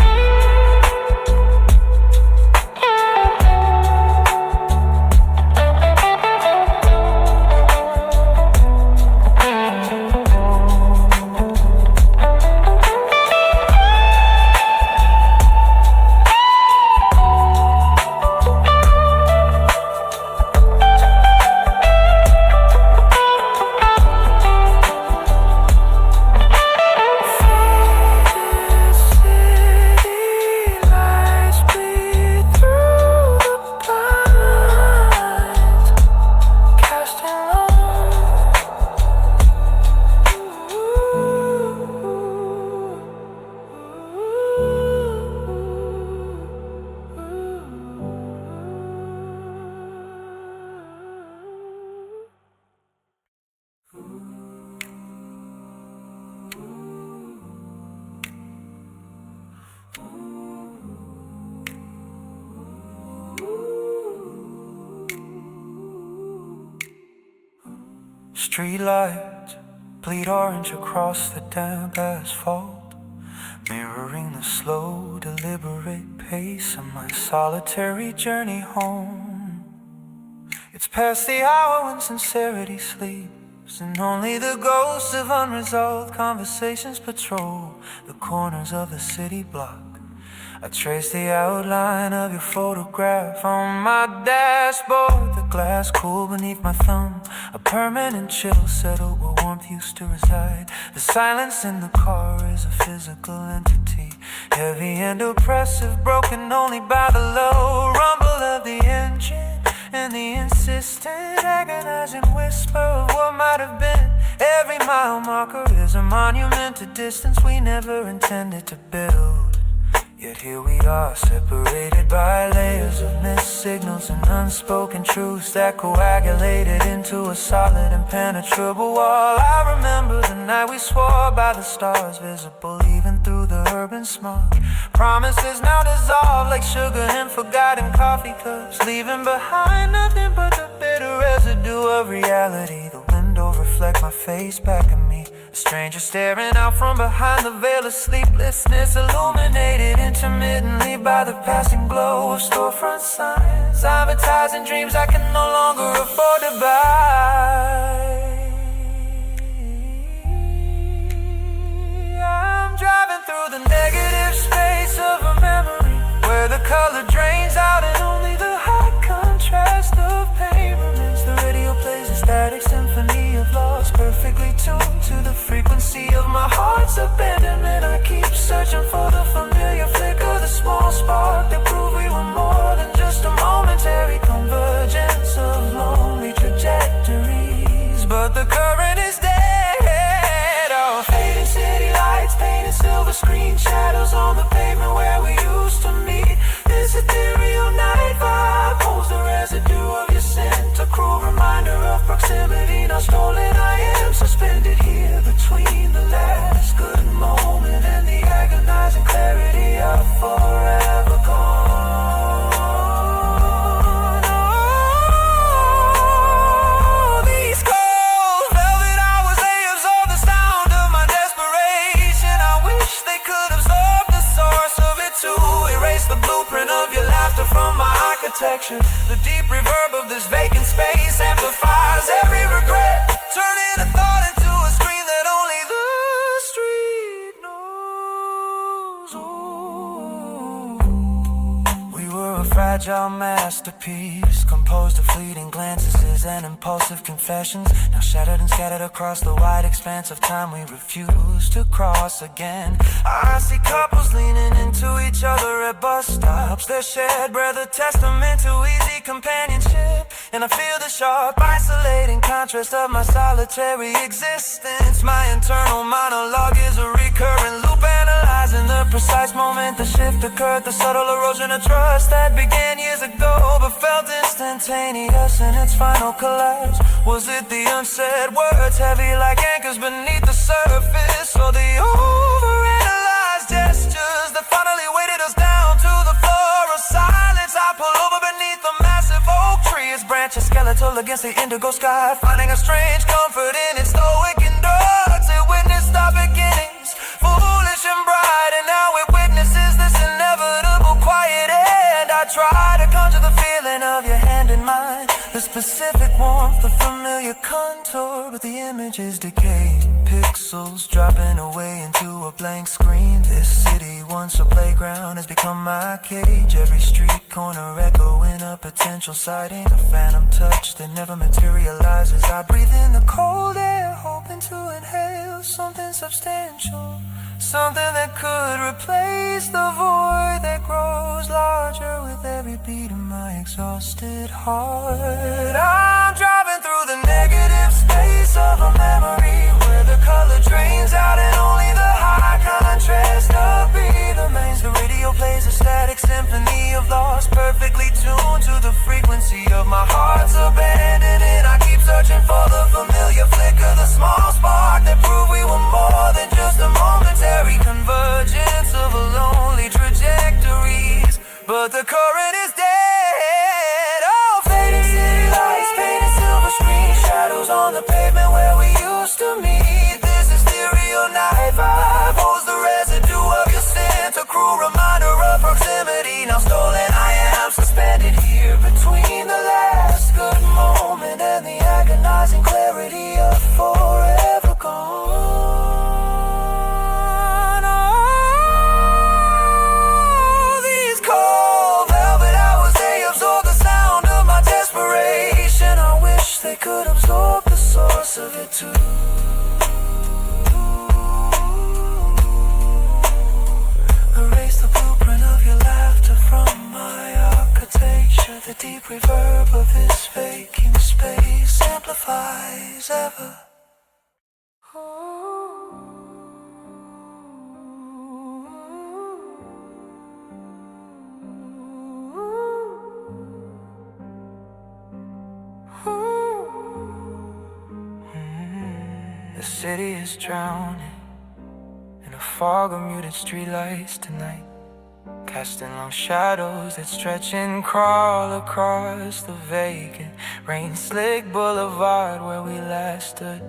Streetlights bleed orange across the damp asphalt, mirroring the slow, deliberate pace of my solitary journey home. It's past the hour when sincerity sleeps, and only the ghosts of unresolved conversations patrol the corners of the city block. I trace the outline of your photograph on my dashboard, the glass cool beneath my thumb, a permanent chill settled where warmth used to reside. The silence in the car is a physical entity, heavy and oppressive, broken only by the low rumble of the engine and the insistent, agonizing whisper of what might have been. Every mile marker is a monument to distance we never intended to build. Yet here we are, separated by layers of missed signals and unspoken truths that coagulated into a solid, impenetrable wall. I remember the night we swore by the stars, visible even through the urban smog. Promises now dissolved like sugar in forgotten coffee cups, leaving behind nothing but the bitter residue of reality. The window reflects my face back at me, a stranger staring out from behind the veil of sleeplessness, illuminated intermittently by the passing glow of storefront signs, advertising dreams I can no longer afford to buy. static symphony of loss, perfectly tuned to the frequency of my heart's abandonment. I keep searching for the familiar flicker, the small spark that proved we were more than just a momentary convergence of lonely trajectories. But the current is dead. Oh, fading city lights, painted silver screen shadows on the pavement where we used to meet. This ethereal night vibe holds the residue of your scent, a cruel reminder of proximity. Now stolen, I am suspended here between the last good moment and the agonizing clarity of forever gone. Oh, these cold velvet hours, they absorb the sound of my desperation. I wish they could absorb the source of it too. Erase the blueprint of your laughter from my architecture. The deep reverb of this vacant space amplifies every regret, turning a thought into a scream that only the street knows. Ooh. We were a fragile masterpiece, composed of fleeting glances and impulsive confessions, now shattered and scattered across the wide expanse of time we refuse to cross again. I see couples leaning into each other at bus stops, their shared breath a testament to easy companionship. And I feel the sharp, isolating contrast of my solitary existence. My internal monologue is a recurrent loop, analyzing the precise moment the shift occurred, the subtle erosion of trust that began years ago but felt instantaneous in its final collapse. Was it the unsaid words, heavy like anchors beneath the surface, or the overanalyzed gestures that finally weighted us down to the floor of silence? I pull over beneath the massive oak tree, its branches skeletal against the indigo sky, finding a strange comfort in its stoic endurance. It witnessed our beginnings, foolish and bright, and now it witnesses this inevitable quiet end. I try to conjure the feeling of your hand in mine, the specific warmth, the familiar contour, but the image is decaying. Pixels dropping away into a blank screen. This city, once a playground, has become my cage. Every street corner echoing a potential sighting, a phantom touch that never materializes. I breathe in the cold air, hoping to inhale something substantial, something that could replace the void that grows larger with every beat of my exhausted heart. I'm driving through the negative space of a memory where the color drains out and only the high contrast of beat remains. The radio plays a static symphony of loss, perfectly tuned to the frequency of my heart's abandonment. I keep searching for the familiar flicker, the small spark that proved we were more than just a momentary convergence of lonely trajectories. But the current is dead. Oh, fading city lights, painted silver screen shadows on the pavement where we used to meet. This ethereal night vibe holds the residue of your scent, a cruel reminder of proximity. Now stolen, I am suspended here between the last good moment and the agonizing clarity of forever gone. Oh, these cold velvet hours, they absorb the sound of my desperation. I wish they could absorb the source of it too. Erase the blueprint of your laughter from my architecture. The deep reverb of this vacant space amplifies ever. The city is drowning in a fog of muted streetlights tonight, casting long shadows that stretch and crawl across the vacant, rain-slick boulevard where we last stood.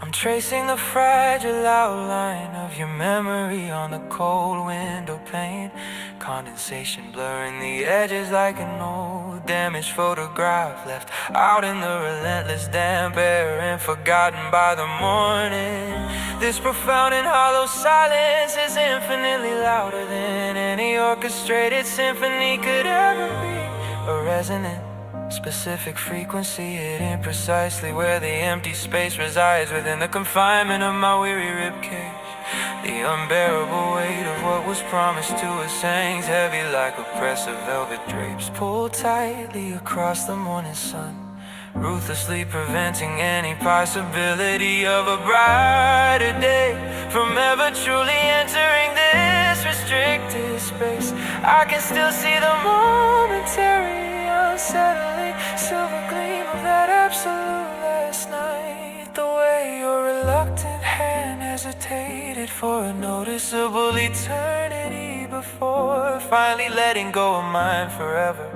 I'm tracing the fragile outline of your memory on the cold window pane, condensation blurring the edges like an old damaged photograph left out in the relentless damp air and forgotten by the morning. This profound and hollow silence is infinitely louder than any orchestrated symphony could ever be. A resonant Specific frequency hitting precisely where the empty space resides within the confinement of my weary ribcage. The unbearable weight of what was promised to us hangs heavy like oppressive velvet drapes pulled tightly across the morning sun, ruthlessly preventing any possibility of a brighter day from ever truly entering this restricted space. I can still see the momentary, unsettling silver gleam of that absolute last night. The way your reluctant hand hesitated for a noticeable eternity before finally letting go of mine forever.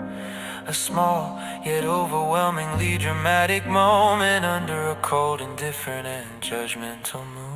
A small, yet overwhelmingly dramatic moment under a cold, indifferent and judgmental moon.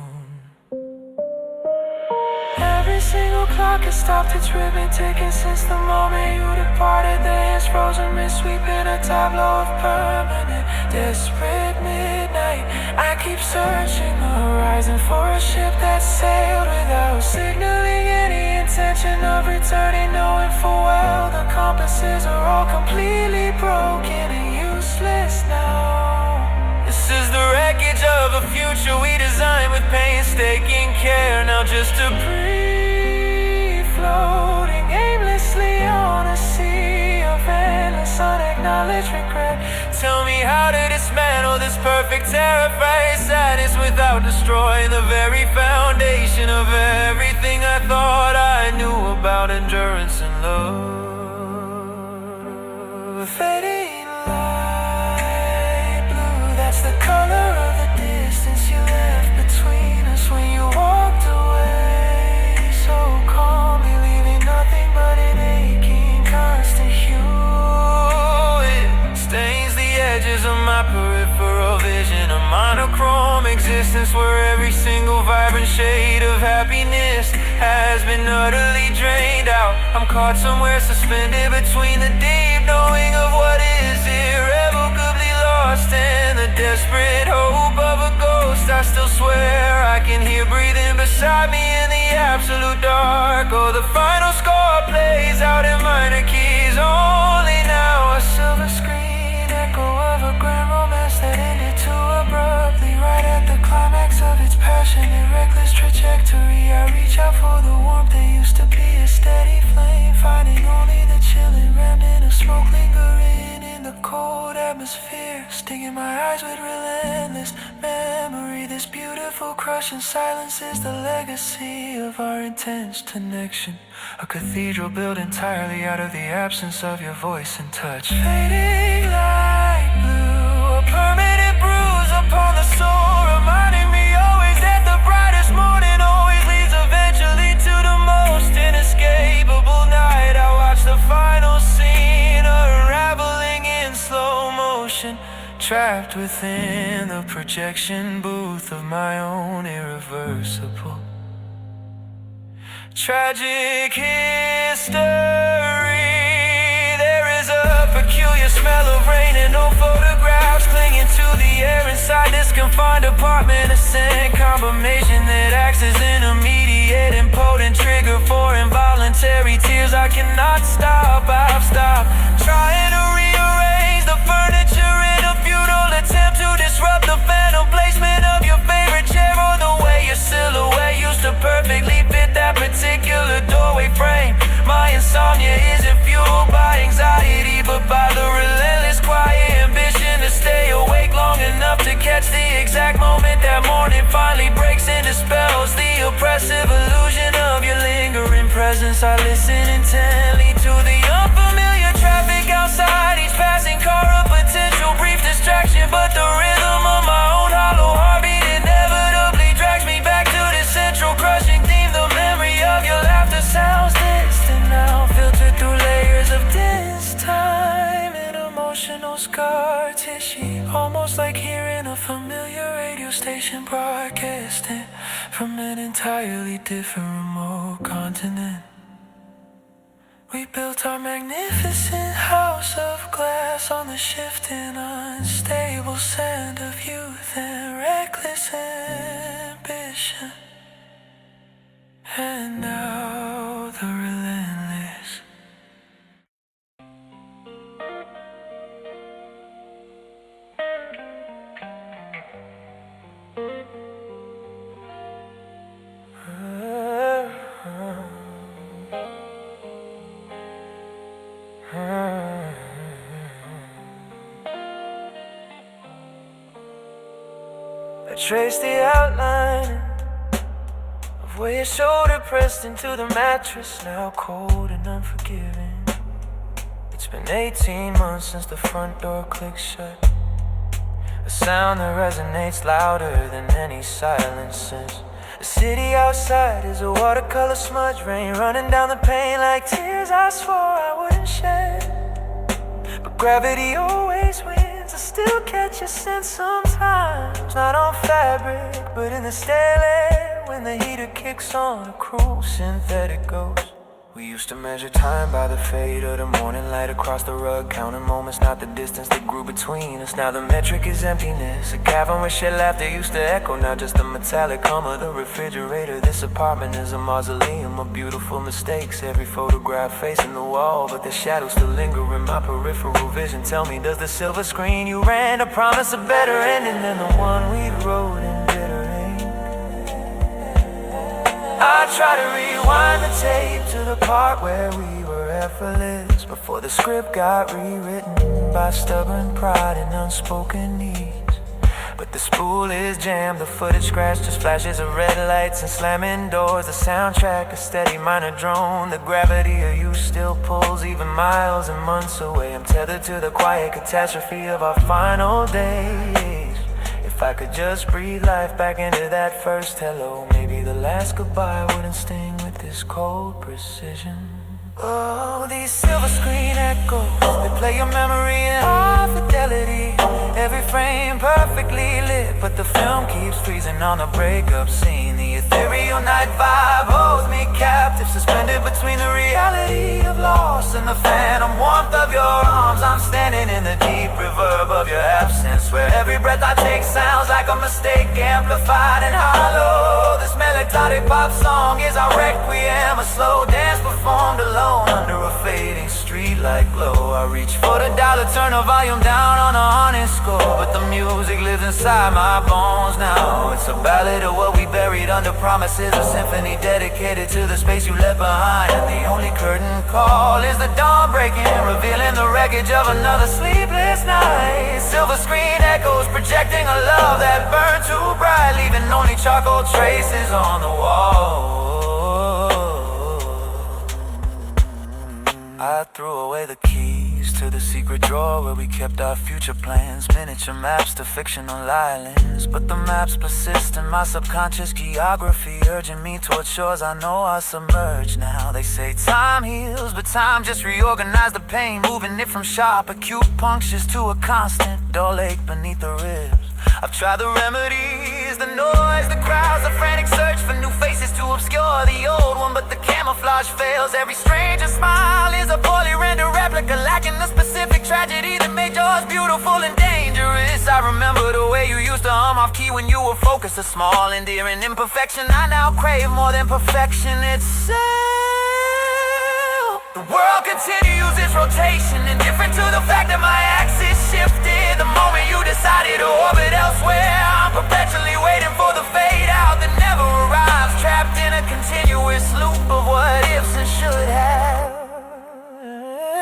Every single clock has stopped its ribbon ticking since the moment you departed. The hands frozen, mid-sweeping a tableau of permanent, desperate midnight. I keep searching the horizon for a ship that sailed without signaling any intention of returning, knowing full well the compasses are all completely broken and useless now. This is the wreckage of a future we designed with painstaking care. Now just a brief floating aimlessly on a sea of endless unacknowledged regret. Tell me how to dismantle this perfect terrified sadness without destroying the very foundation of everything I thought I knew about endurance and love. Fading light blue, that's the color of the distance you left between us when you walked away so calmly, leaving nothing but an aching constant hue. It stains the edges of my peripheral vision, a monochrome existence where every single vibrant shade of happiness has been utterly drained out. I'm caught somewhere suspended between the deep knowing of what is irrevocably lost and the desperate hope of a ghost. I still swear I can hear breathing beside me in the absolute dark. Oh, the final score plays out in minor keys only now. A silver screen echo of a grand romance that ended too abruptly right at the climax of its passionate, reckless trajectory. I reach out for the warmth that used to be a steady flame, finding only the chilling remnant of smoke lingering in the cold atmosphere, stinging my eyes with relentless memory. This beautiful crushing silence is the legacy of our intense connection, a cathedral built entirely out of the absence of your voice and touch. Fading light blue, a permanent bruise upon the soul, reminding me always that the brightest morning always leads eventually to the most inescapable night. I watch the final scene unraveling in slow motion, trapped within the projection booth of my own irreversible tragic history. There is a peculiar smell of rain and old photographs clinging to the air inside this confined apartment. A scent combination that acts as an immediate and potent trigger for involuntary tears. I cannot stop, I've stopped trying to rearrange the furniture in a futile attempt to disrupt the phantom placement of your favorite chair, or the way your silhouette used to perfectly fit that particular doorway frame. My insomnia isn't fueled by anxiety, but by the relentless quiet ambition to stay awake long enough to catch the exact moment that morning finally breaks and dispels the oppressive illusion of your lingering presence. I listen intently to the unfamiliar traffic outside, each passing car a potential brief distraction, but the rhythm of my own hollow heartbeat inevitably drags me back to this central crushing theme. The memory of your laughter sounds distant now, filtered through layers of dense time and emotional scar tissue, almost like hearing a familiar radio station broadcasting from an entirely different remote continent. We built our magnificent house of glass on the shifting, unstable sand of youth and reckless ambition. And now the relentless I trace the outline of where your shoulder pressed into the mattress, now cold and unforgiving. It's been 18 months since the front door clicked shut, a sound that resonates louder than any silences. The city outside is a watercolor smudge, rain running down the pane like tears I swore I wouldn't shed. But gravity always wins, I still catch a sense sometimes, not on fabric, but in the stale air. When the heater kicks on, a cruel synthetic ghost. We used to measure time by the fade of the morning light across the rug, counting moments, not the distance that grew between us. Now the metric is emptiness, a cavern where shed laughter used to echo, not just the metallic hum of the refrigerator. This apartment is a mausoleum of beautiful mistakes, every photograph facing the wall, but the shadows still linger in my peripheral vision. Tell me, does the silver screen you ran to promise a better ending than the one we wrote in bitter ink? I try to rewind the tape to the part where we were effortless, before the script got rewritten by stubborn pride and unspoken needs. But the spool is jammed, the footage scratched, just flashes of red lights and slamming doors. The soundtrack, a steady minor drone. The gravity of you still pulls even miles and months away. I'm tethered to the quiet catastrophe of our final days. If I could just breathe life back into that first hello, maybe the last goodbye wouldn't sting with this cold precision. Oh, these silver screen echoes, they play your memory in high fidelity. Every frame perfectly lit, but the film keeps freezing on the breakup scene. The ethereal night vibe holds me captive, suspended between the reality of loss and the phantom warmth of your arms. I'm standing in the deep reverb of your absence, where every breath I take sounds like a mistake, amplified and hollow. This melancholic pop song is our requiem, a slow dance performed alone under a fading streetlight glow. I reach for the dollar, turn the volume down on a haunted score, but the music lives inside my bones now. It's a ballad of what we buried under promises, a symphony dedicated to the space you left behind. And the only curtain call is the dawn breaking, revealing the wreckage of another sleepless night. Silver screen echoes projecting a love that burned too bright, leaving only charcoal traces on the wall. I threw away the keys to the secret drawer where we kept our future plans, miniature maps to fictional islands. But the maps persist in my subconscious geography, urging me toward shores I know are submerged now. They say time heals, but time just reorganized the pain, moving it from sharp, acute punctures to a constant dull ache beneath the ribs. I've tried the remedies, the noise, the crowds, the frantic search for new faces to obscure the old one, but the camouflage fails. Every stranger smile is a poorly rendered replica, lacking the specific tragedy that made yours beautiful and dangerous. I remember the way you used to hum off key when you were focused, a small endearing imperfection I now crave more than perfection itself. The world continues its rotation, indifferent to the fact that my axis shifted the moment you decided to orbit elsewhere. I'm perpetually waiting for the fade out that never arrives, trapped in a continuous loop of what ifs and should have.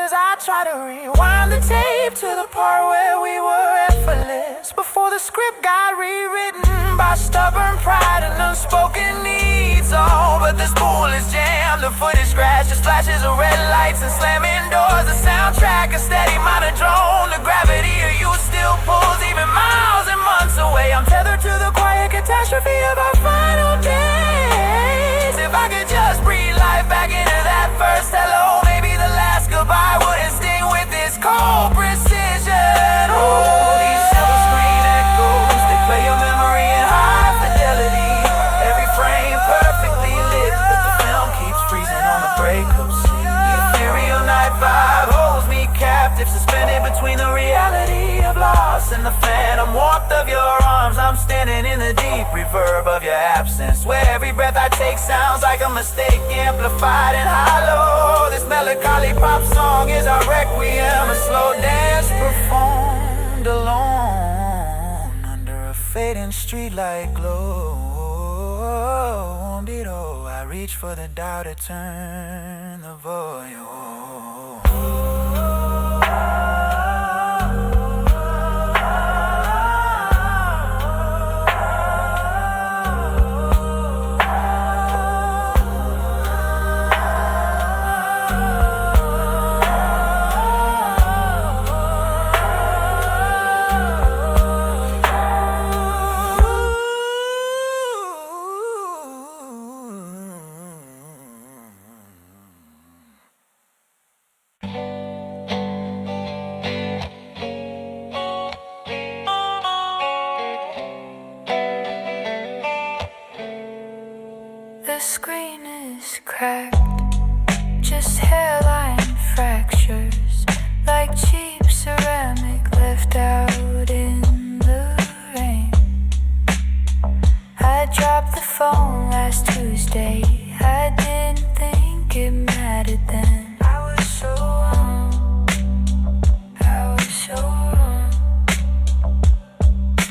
As I try to rewind the tape to the part where we were effortless, before the script got rewritten by stubborn pride and unspoken needs. Oh, but the spool is jammed, the footage scratched, just flashes of red lights and slamming doors. The soundtrack, a steady minor drone. The gravity of you still pulls even miles and months away. I'm tethered to the quiet catastrophe of our final days. If I could just breathe life back into that first hello, maybe the last goodbye wouldn't sting with this cold precision. Oh, these silver screen echoes, they play your memory in high fidelity. Every frame perfectly lit, but the film keeps freezing on the breakup scene. The ethereal night vibe holds me captive, suspended between the reality of loss and the phantom warmth of your arms. I'm standing in the deep reverb of your absence, where every breath I take sounds like a mistake, amplified and hollow. This melancholic pop song is our requiem, a slow dance performed alone under a fading streetlight glow. I reach for the dial to turn the volume. screen is cracked, just hairline fractures, like cheap ceramic left out in the rain. I dropped the phone last Tuesday, I didn't think it mattered then. I was so wrong, I was so wrong.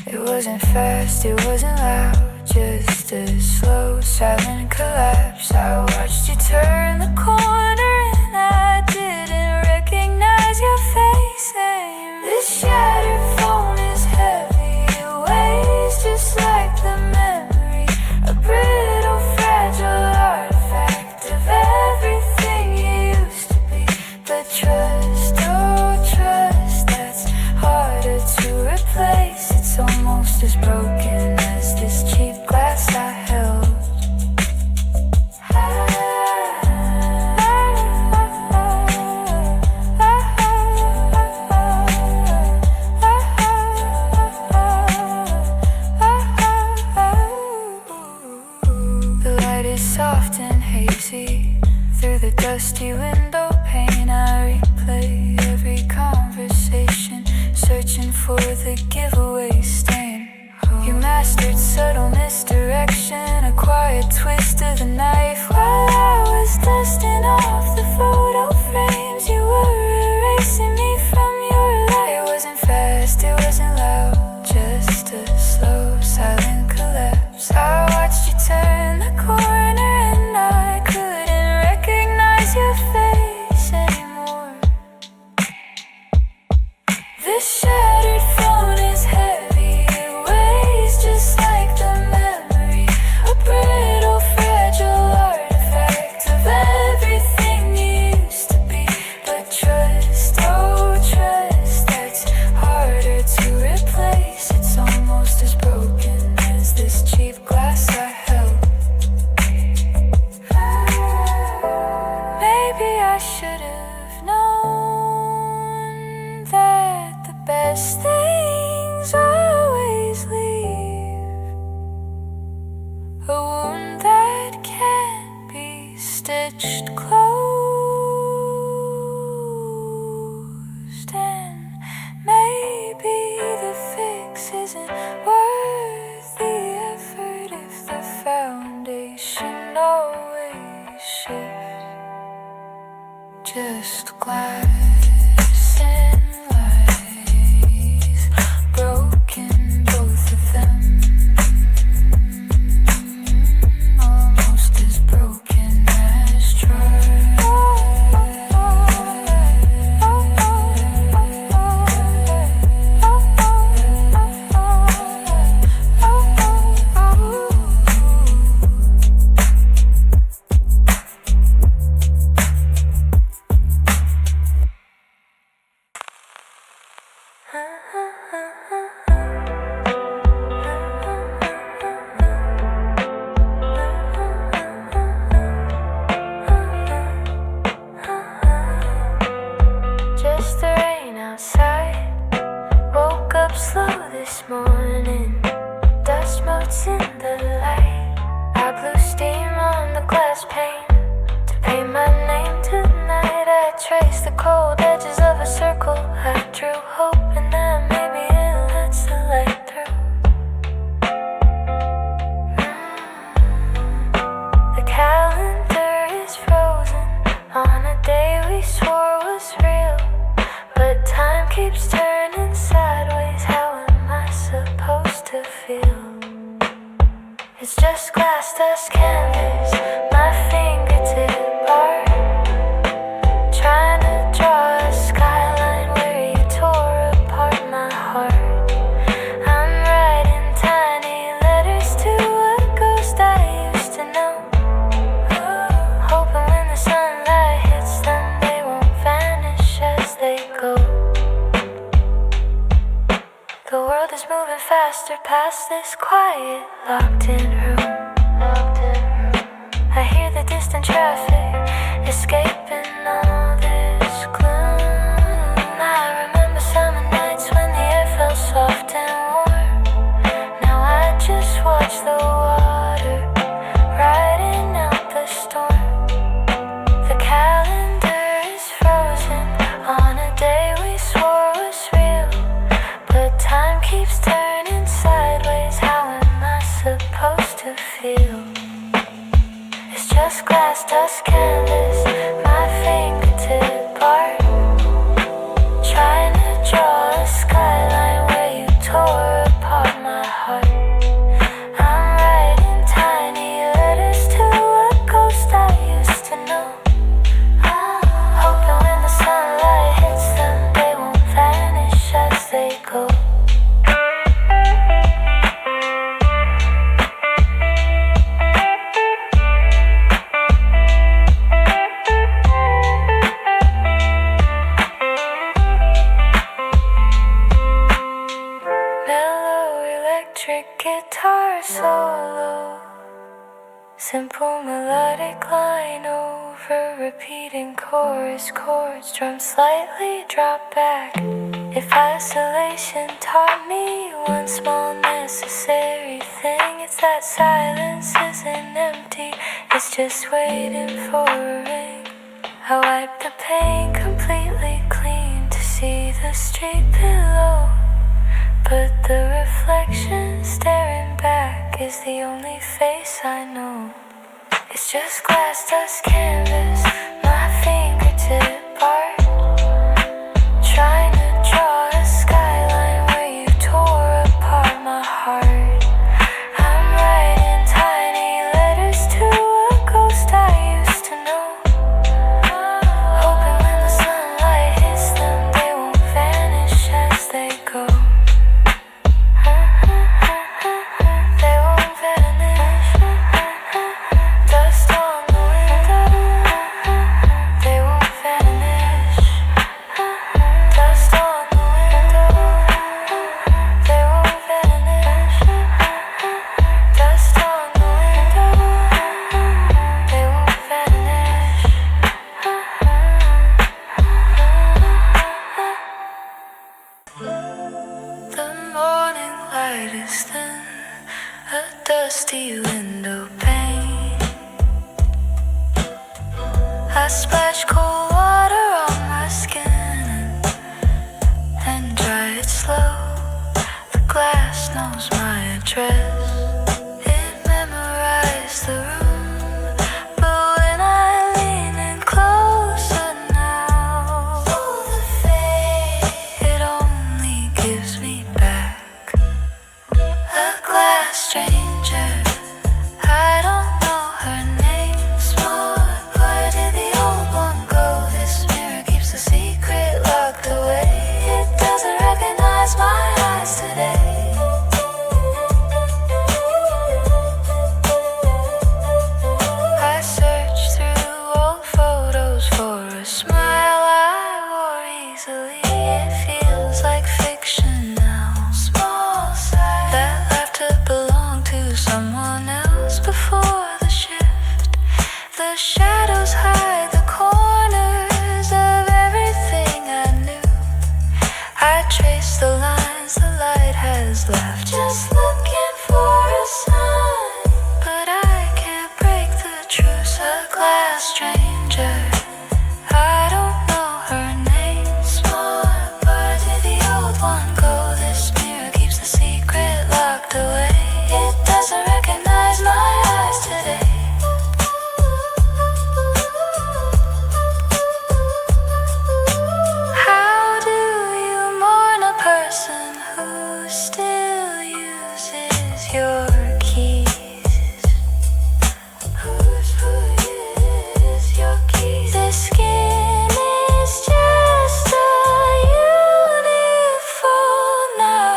It wasn't fast, it wasn't loud, just a slow, silent collapse. I watched you turn the corner and I didn't recognize your face anymore. This shattered phone is heavy, it weighs just like the memory, a brittle, fragile artifact of everything you used to be. But trust, oh trust, that's harder to replace. It's almost as broken as this cheap glass I held. The light is soft and hazy. Through the dusty window pane I replay every conversation, searching for the giveaway stain. You mastered subtle misdirection, a quiet twist of the knife. While I was dusting off the photo frames, you were erasing me from your life. It wasn't fast, it wasn't loud, just a slow, silent collapse. I watched you turn the corner and I couldn't recognize your face anymore. This shattered phone is heavy, it weighs just like the memory, a brittle, fragile artifact of everything you used to be. But trust, oh trust, that's harder to replace. It's almost as broken as this cheap glass I held. Maybe I should have known that the best things always leave a wound that can't be stitched closed. And maybe the fix isn't worth the effort if the foundation always shifts. Just glass and lies, broken both of them, almost as broken as just the rain outside. Woke up slow this morning, dust motes in the light. I blew steam on the glass pane to paint my name tonight. I traced the cold edges of a circle I drew, hoping that maybe it lets the light through. The calendar is frozen on a day we swore was real, but time keeps turning sideways. How am I supposed to feel? It's just glass, dust, canvas, my fingertip art, trying to draw a skyline where you tore apart my heart. I'm writing tiny letters to a ghost I used to know, hoping when the sunlight hits them they won't vanish as they go. The world is moving faster past this quiet, locked-in room. I hear the distant traffic escaping all this gloom. I remember summer nights when the air felt soft and warm. Now I just watch the water riding out feel. It's just glass, dust, canvas, my fingertip art. Trying to draw a skyline where you tore apart my heart. I'm writing tiny letters to a ghost I used to know. Hoping when the sunlight hits them, they won't vanish as they go. Guitar solo, simple melodic line over repeating chorus chords, drums slightly drop back. If isolation taught me one small necessary thing, it's that silence isn't empty, it's just waiting for a ring. I wipe the pain completely clean to see the street below, but the reflection staring back is the only face I know. It's just glass, dust, canvas, my fingertip art. Trying to draw a skyline where you tore apart my heart. I'm writing tiny letters to a ghost I used to know. Hoping when the sunlight hits them, they won't vanish as they go. Dusty window pane, I splash cold water on my skin and dry it slow. The glass knows my address, it memorized the room. But when I lean in closer now, the fade, it only gives me back a glass stranger. I don't know her name, small. Where did the old one go? This mirror keeps the secret locked away. It doesn't recognize my eyes today. I search through old photos for a smile I wore easily. It feels like fiction now. Small size. That laughter belonged to someone else before the shift. The shadows hide the corners of everything I knew. I trace the lines the light has left, just looking for a sign. But I can't break the truce. A glass stranger, I don't know her name. Small, where did the old one go? This mirror keeps the secret locked away. It doesn't recognize my eyes today. How do you mourn a person who still uses your keys? Who uses your keys? The skin is just a uniform now.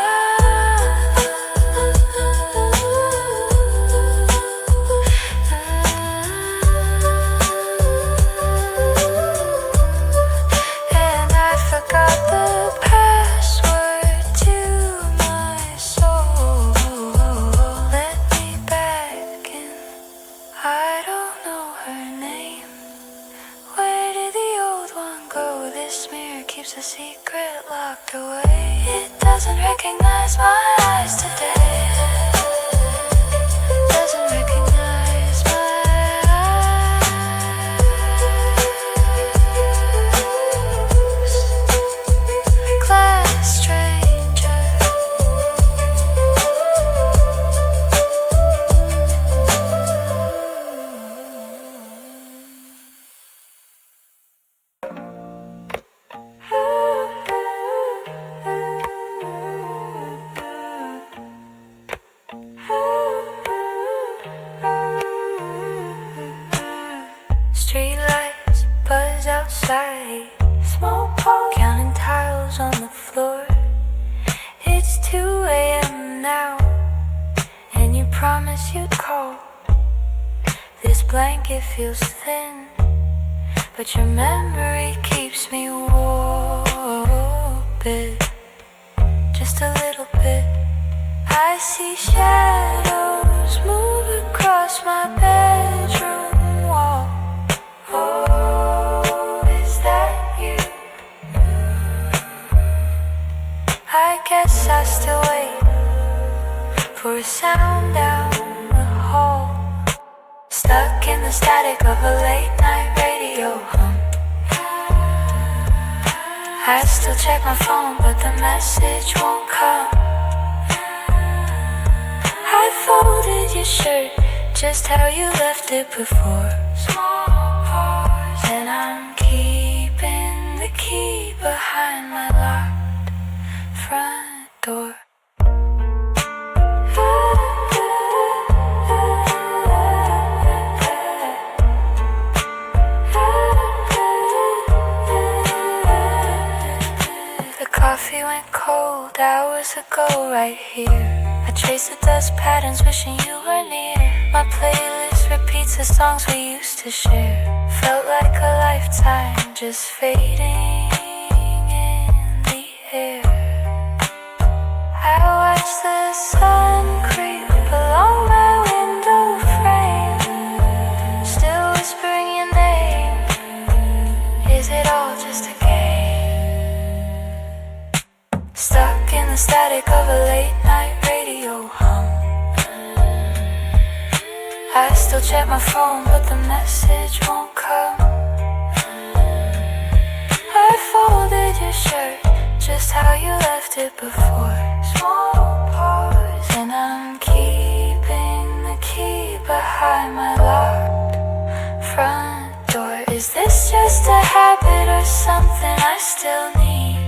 And I forgot the password to my soul. Streetlights buzz outside, smoke pole counting tiles on the floor. It's 2 a.m. now, and you promised you'd call. This blanket feels thin, but your memory keeps me warm. Just a little bit. I see shadows move across my bedroom wall. Oh, is that you? I guess I still wait for a sound down the hall, stuck in the static of a late night radio hum. I still check my phone, but the message won't come. I folded your shirt just how you left it before. Small pause, and I'm keeping the key behind my locked front door. The coffee went cold hours ago right here. I trace the dust patterns wishing you were near. My playlist repeats the songs we used to share. Felt like a lifetime just fading in the air. I watch the sun creep along my window frame, still whispering your name. Is it all just a game? Stuck in the static of a late night radio hum. I still check my phone, but the message won't come. I folded your shirt just how you left it before. Small pause, and I'm keeping the key behind my locked front door. Is this just a habit or something I still need?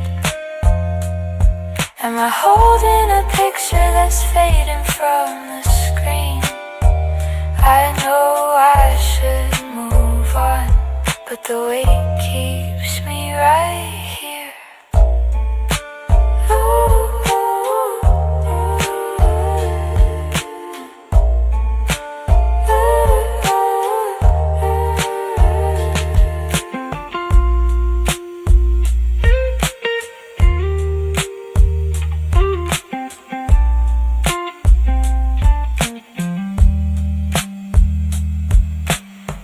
Am I holding a picture that's fading from the screen? I know I should move on, but the weight keeps me right here.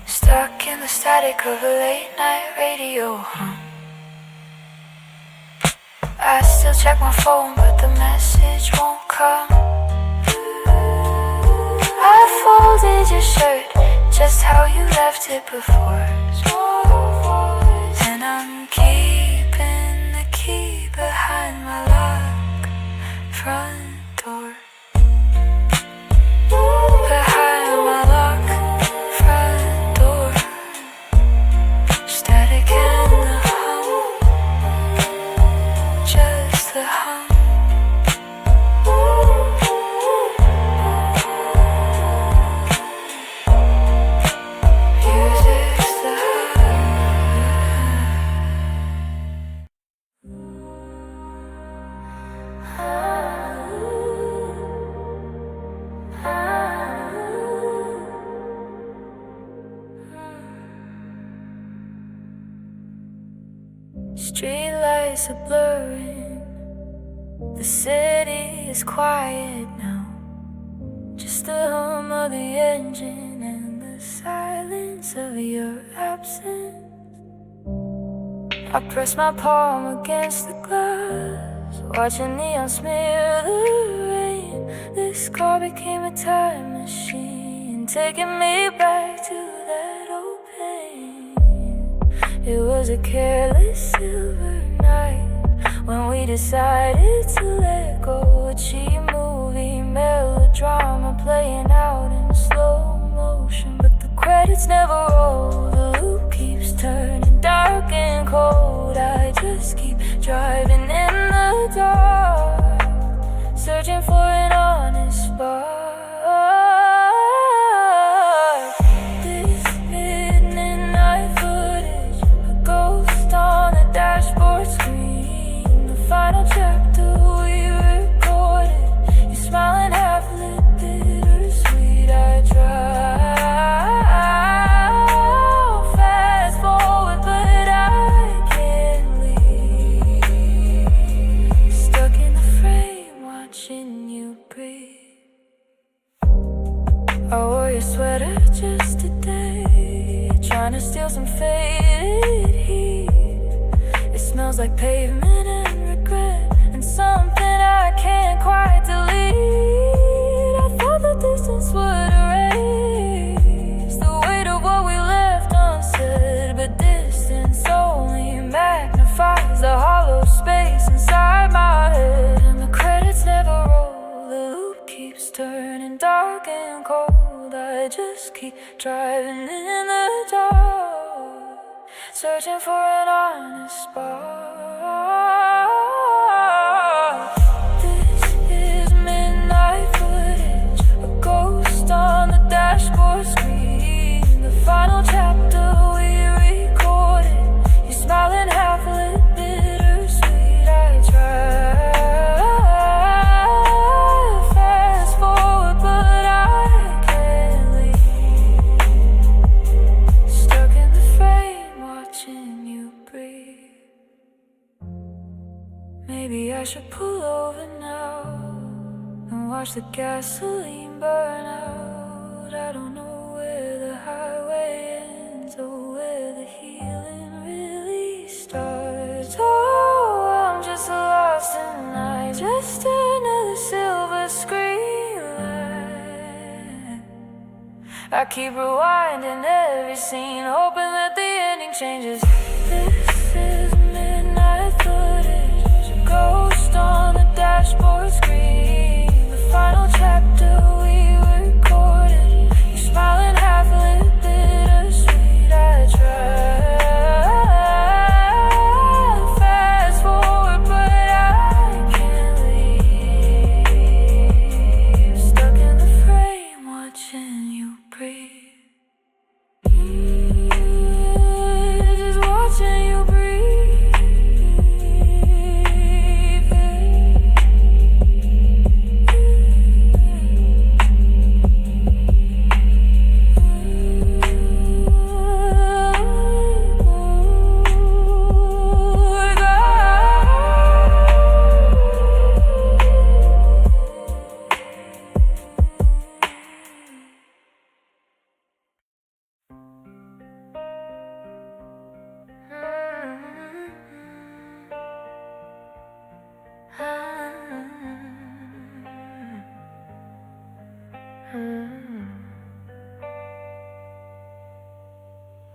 Stuck in the static of a late night radio hum. I still check my phone, but the message won't come. I folded your shirt just how you left it before. And I'm keeping the key behind my locked front door. Behind my locked front door. Static and the hum, just the hum. Music's the Streetlights are blurring. The city is quiet now. Just the hum of the engine and the silence of your absence. I press my palm against the glass, watching neon smear the rain. This car became a time machine, taking me back to that old pain. It was a careless silver night when we decided to let go. A cheap movie melodrama playing out in slow motion, but the credits never roll. The loop keeps turning dark and cold. I just keep driving in the dark, searching for an honest spark. I wore your sweater just today, trying to steal some faded heat. It smells like pavement and regret, and something I can't quite delete. I thought the distance would erase the weight of what we left unsaid, but distance only magnifies the hollow space inside my head. And the credits never roll, the loop keeps turning dark and cold. I just keep driving in the dark, searching for an honest spark. This is midnight footage, a ghost on the dashboard screen. The final chapter we recorded, you smiling half-lit, bittersweet. I try fast forward, but I can't leave. Stuck in the frame, watching you breathe. Maybe I should pull over now and watch the gasoline burn out. I don't know where the highway ends or where the healing really starts. Oh, I'm just lost in the night, just another silver screen light. I keep rewinding every scene, hoping that the ending changes. This is midnight footage, a ghost on the dashboard screen. The final chapter we recorded, you smiling half-lit, bittersweet. I try fast forward, but I can't leave. Stuck in the frame, watching you breathe. Just watching you breathe.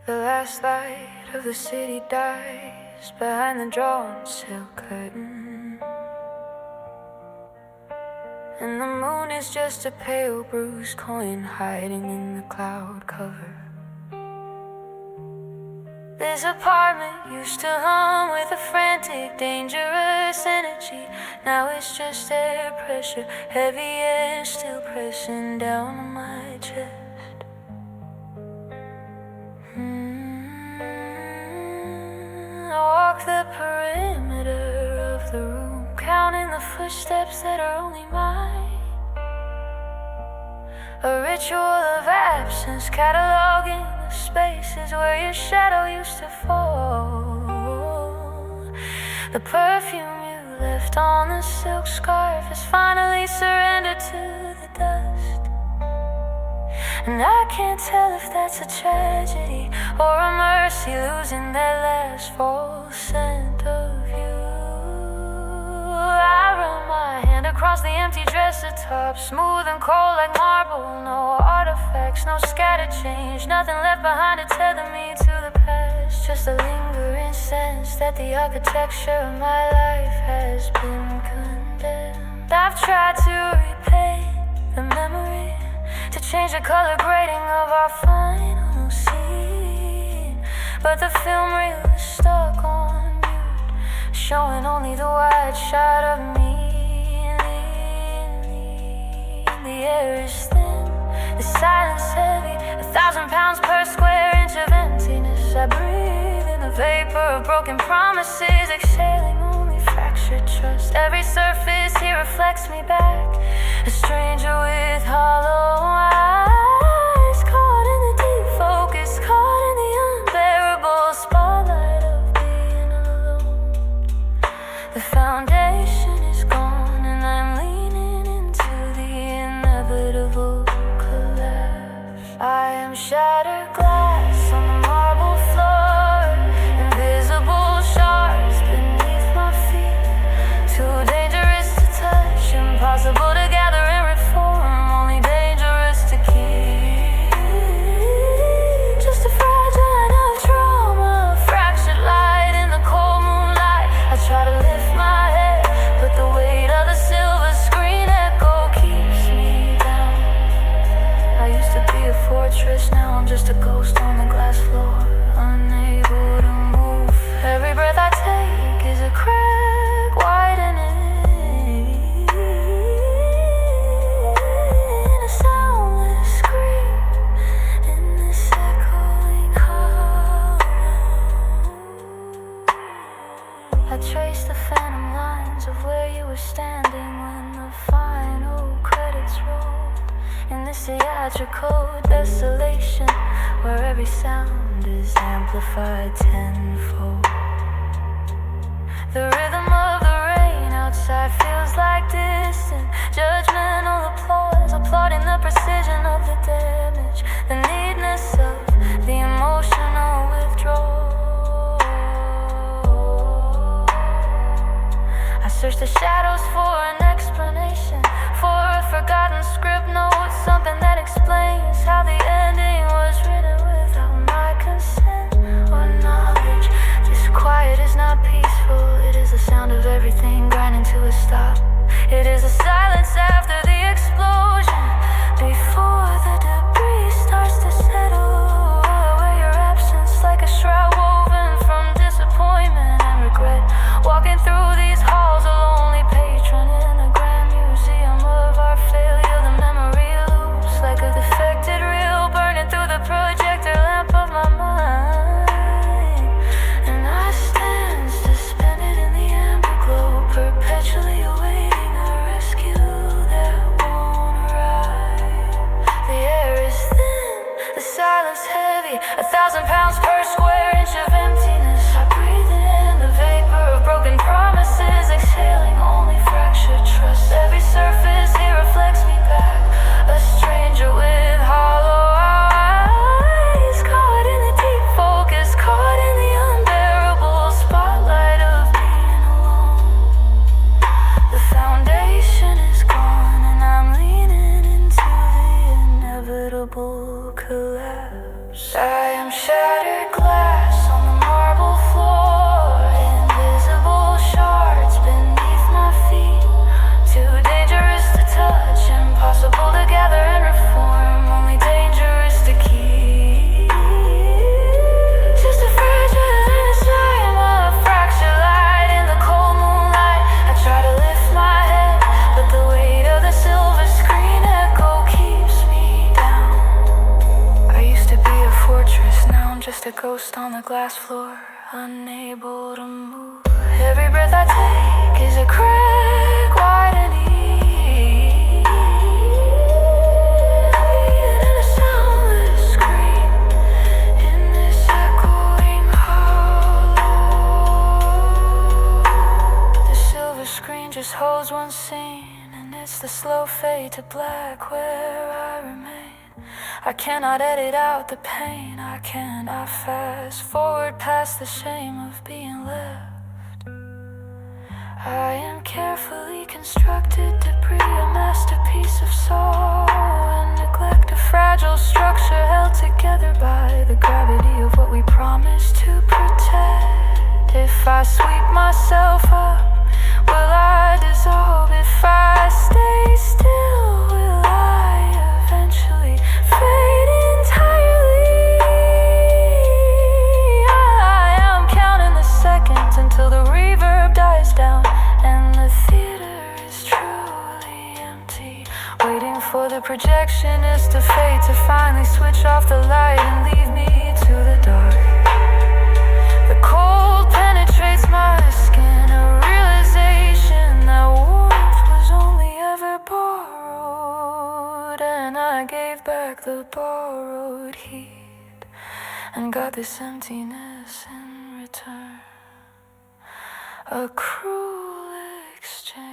The last light of the city dies behind the drawn silk curtain, and the moon is just a pale bruised coin hiding in the cloud cover. This apartment used to hum with a frantic, dangerous energy. Now it's just air pressure, heavy air still pressing down on my chest. I walk the perimeter of the room, counting the footsteps that are only mine. A ritual of absence, cataloging the spaces where your shadow used to fall. The perfume you left on the silk scarf has finally surrendered to the dust. And I can't tell if that's a tragedy or a mercy, losing that last false scent of you. I run my hand across the empty dresser top, smooth and cold like marble. No artifacts, no scattered change, nothing left behind to tether me to the past. Just a lingering sense that the architecture of my life has been condemned. I've tried to repaint the memory, to change the color grading of our final scene, but the film reel is stuck on mute, showing only the wide shot of me. The air is thin, the silence heavy, 1,000 pounds per square inch of emptiness. I breathe in the vapor of broken promises, exhaling only fractured trust. Every surface here reflects me back, a stranger with hollow eyes, caught in the deep focus, caught in the unbearable spotlight of being alone. The foundation is gone, and I'm leaning into the inevitable collapse. I'm just a ghost on the glass floor, unable to move. Every breath I take is a crack widening, a soundless scream in this echoing hollow. I trace the phantom lines of where you were standing when the final credits rolled, in this theatrical desolation where every sound is amplified tenfold. The rhythm of the rain outside feels like distant judgmental applause, applauding the precision of the damage, the neatness of the emotional withdrawal. I search the shadows for an explanation, for a forgotten script note, something that explains how the ending was written without my consent or knowledge. This quiet is not peaceful, it is the sound of everything grinding to a stop. It is the silence after the explosion, before the debris starts to settle. Away your absence like a shroud woven from disappointment and regret. Walking through these halls, a lonely patron in a grand museum of our failure. The memory loops like a defected reel, burning through the projector lamp of my mind. And I stand suspended in the amber glow, perpetually awaiting a rescue that won't arrive. The air is thin, the silence heavy, 1,000 pounds per square inch of emptiness. I breathe in the vapor of broken promises, exhaling only fractured trust. Every surface here reflects me back, a stranger with hollow eyes, caught in the deep focus, caught in the unbearable spotlight of being alone. The foundation is gone and I'm leaning into the inevitable collapse. I am shattered glass on the marble floor, invisible shards beneath my feet, too dangerous to touch, impossible to gather and reform, only dangerous to keep. Just a fragile inside, I'm a fractured light in the cold moonlight. I try to lift my head, but the weight of the silver screen echo keeps me down. I used to be a fortress, now I'm just a ghost on the glass floor, unable to move. Every breath I take is a crack widening, and a soundless scream in this echoing hollow. The silver screen just holds one scene, and it's the slow fade to black where I remain. I cannot edit out the pain, I cannot fast forward past the shame of being left. I am carefully constructed debris, a masterpiece of sorrow and neglect, a fragile structure held together by the gravity of what we promised to protect. If I sweep myself up, will I dissolve? If I stay still, will I eventually fade entirely? I am counting the seconds until the reverb dies down and the theater is truly empty, waiting for the projectionist to fade, to finally switch off the light and leave me to the dark. The cold penetrates my skin, a realization that warmth was only ever borrowed, and I gave back the borrowed heat and got this emptiness in return. A cruel exchange.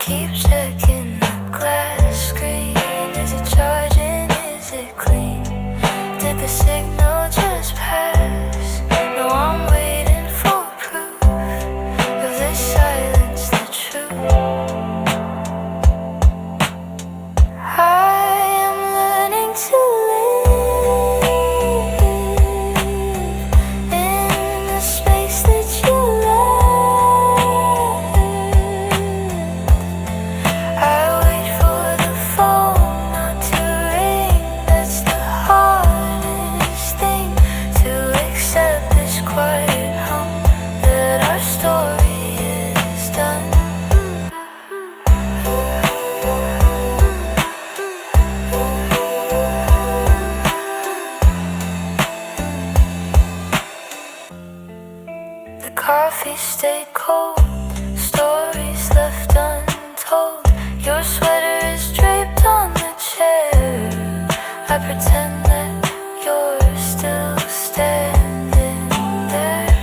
keep checking the glass screen. Is it charging? Is it clean? Did the signal just pass? No, I'm waiting for proof of this silence, the truth. I am learning to live in the space that you left. I wait for the phone not to ring. That's the hardest thing, to accept this quiet hum that our story is done. The coffee stayed cold, stories left untold. Your sweater is draped on the chair. I pretend that you're still standing there.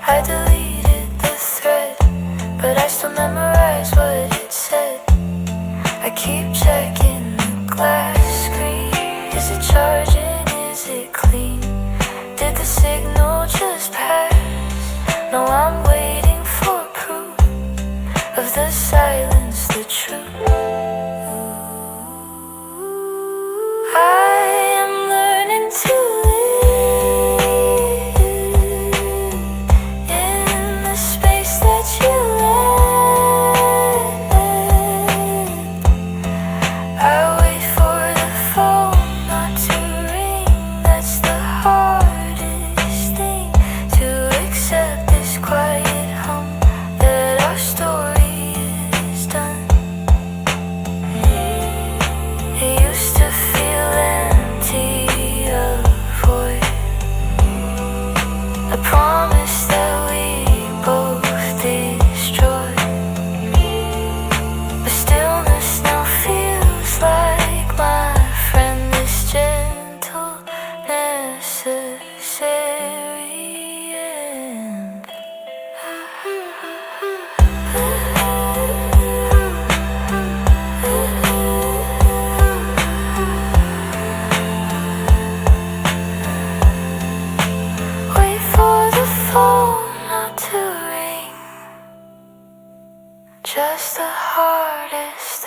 I deleted the thread, but I still memorize what it said. I keep checking the glass screen. Is it charging? Is it clean? Did the signal just pass? No, I'm waiting for proof of the silence, the truth. I am learning to live in the space that you left. I wait for the phone not to ring. That's the hardest thing, to accept this quiet hum that our story is done. It used to feel empty of void, a promise that we both destroyed. But stillness now feels like my friend, this gentle, necessary end. Wait for the phone not to ring. Just the hardest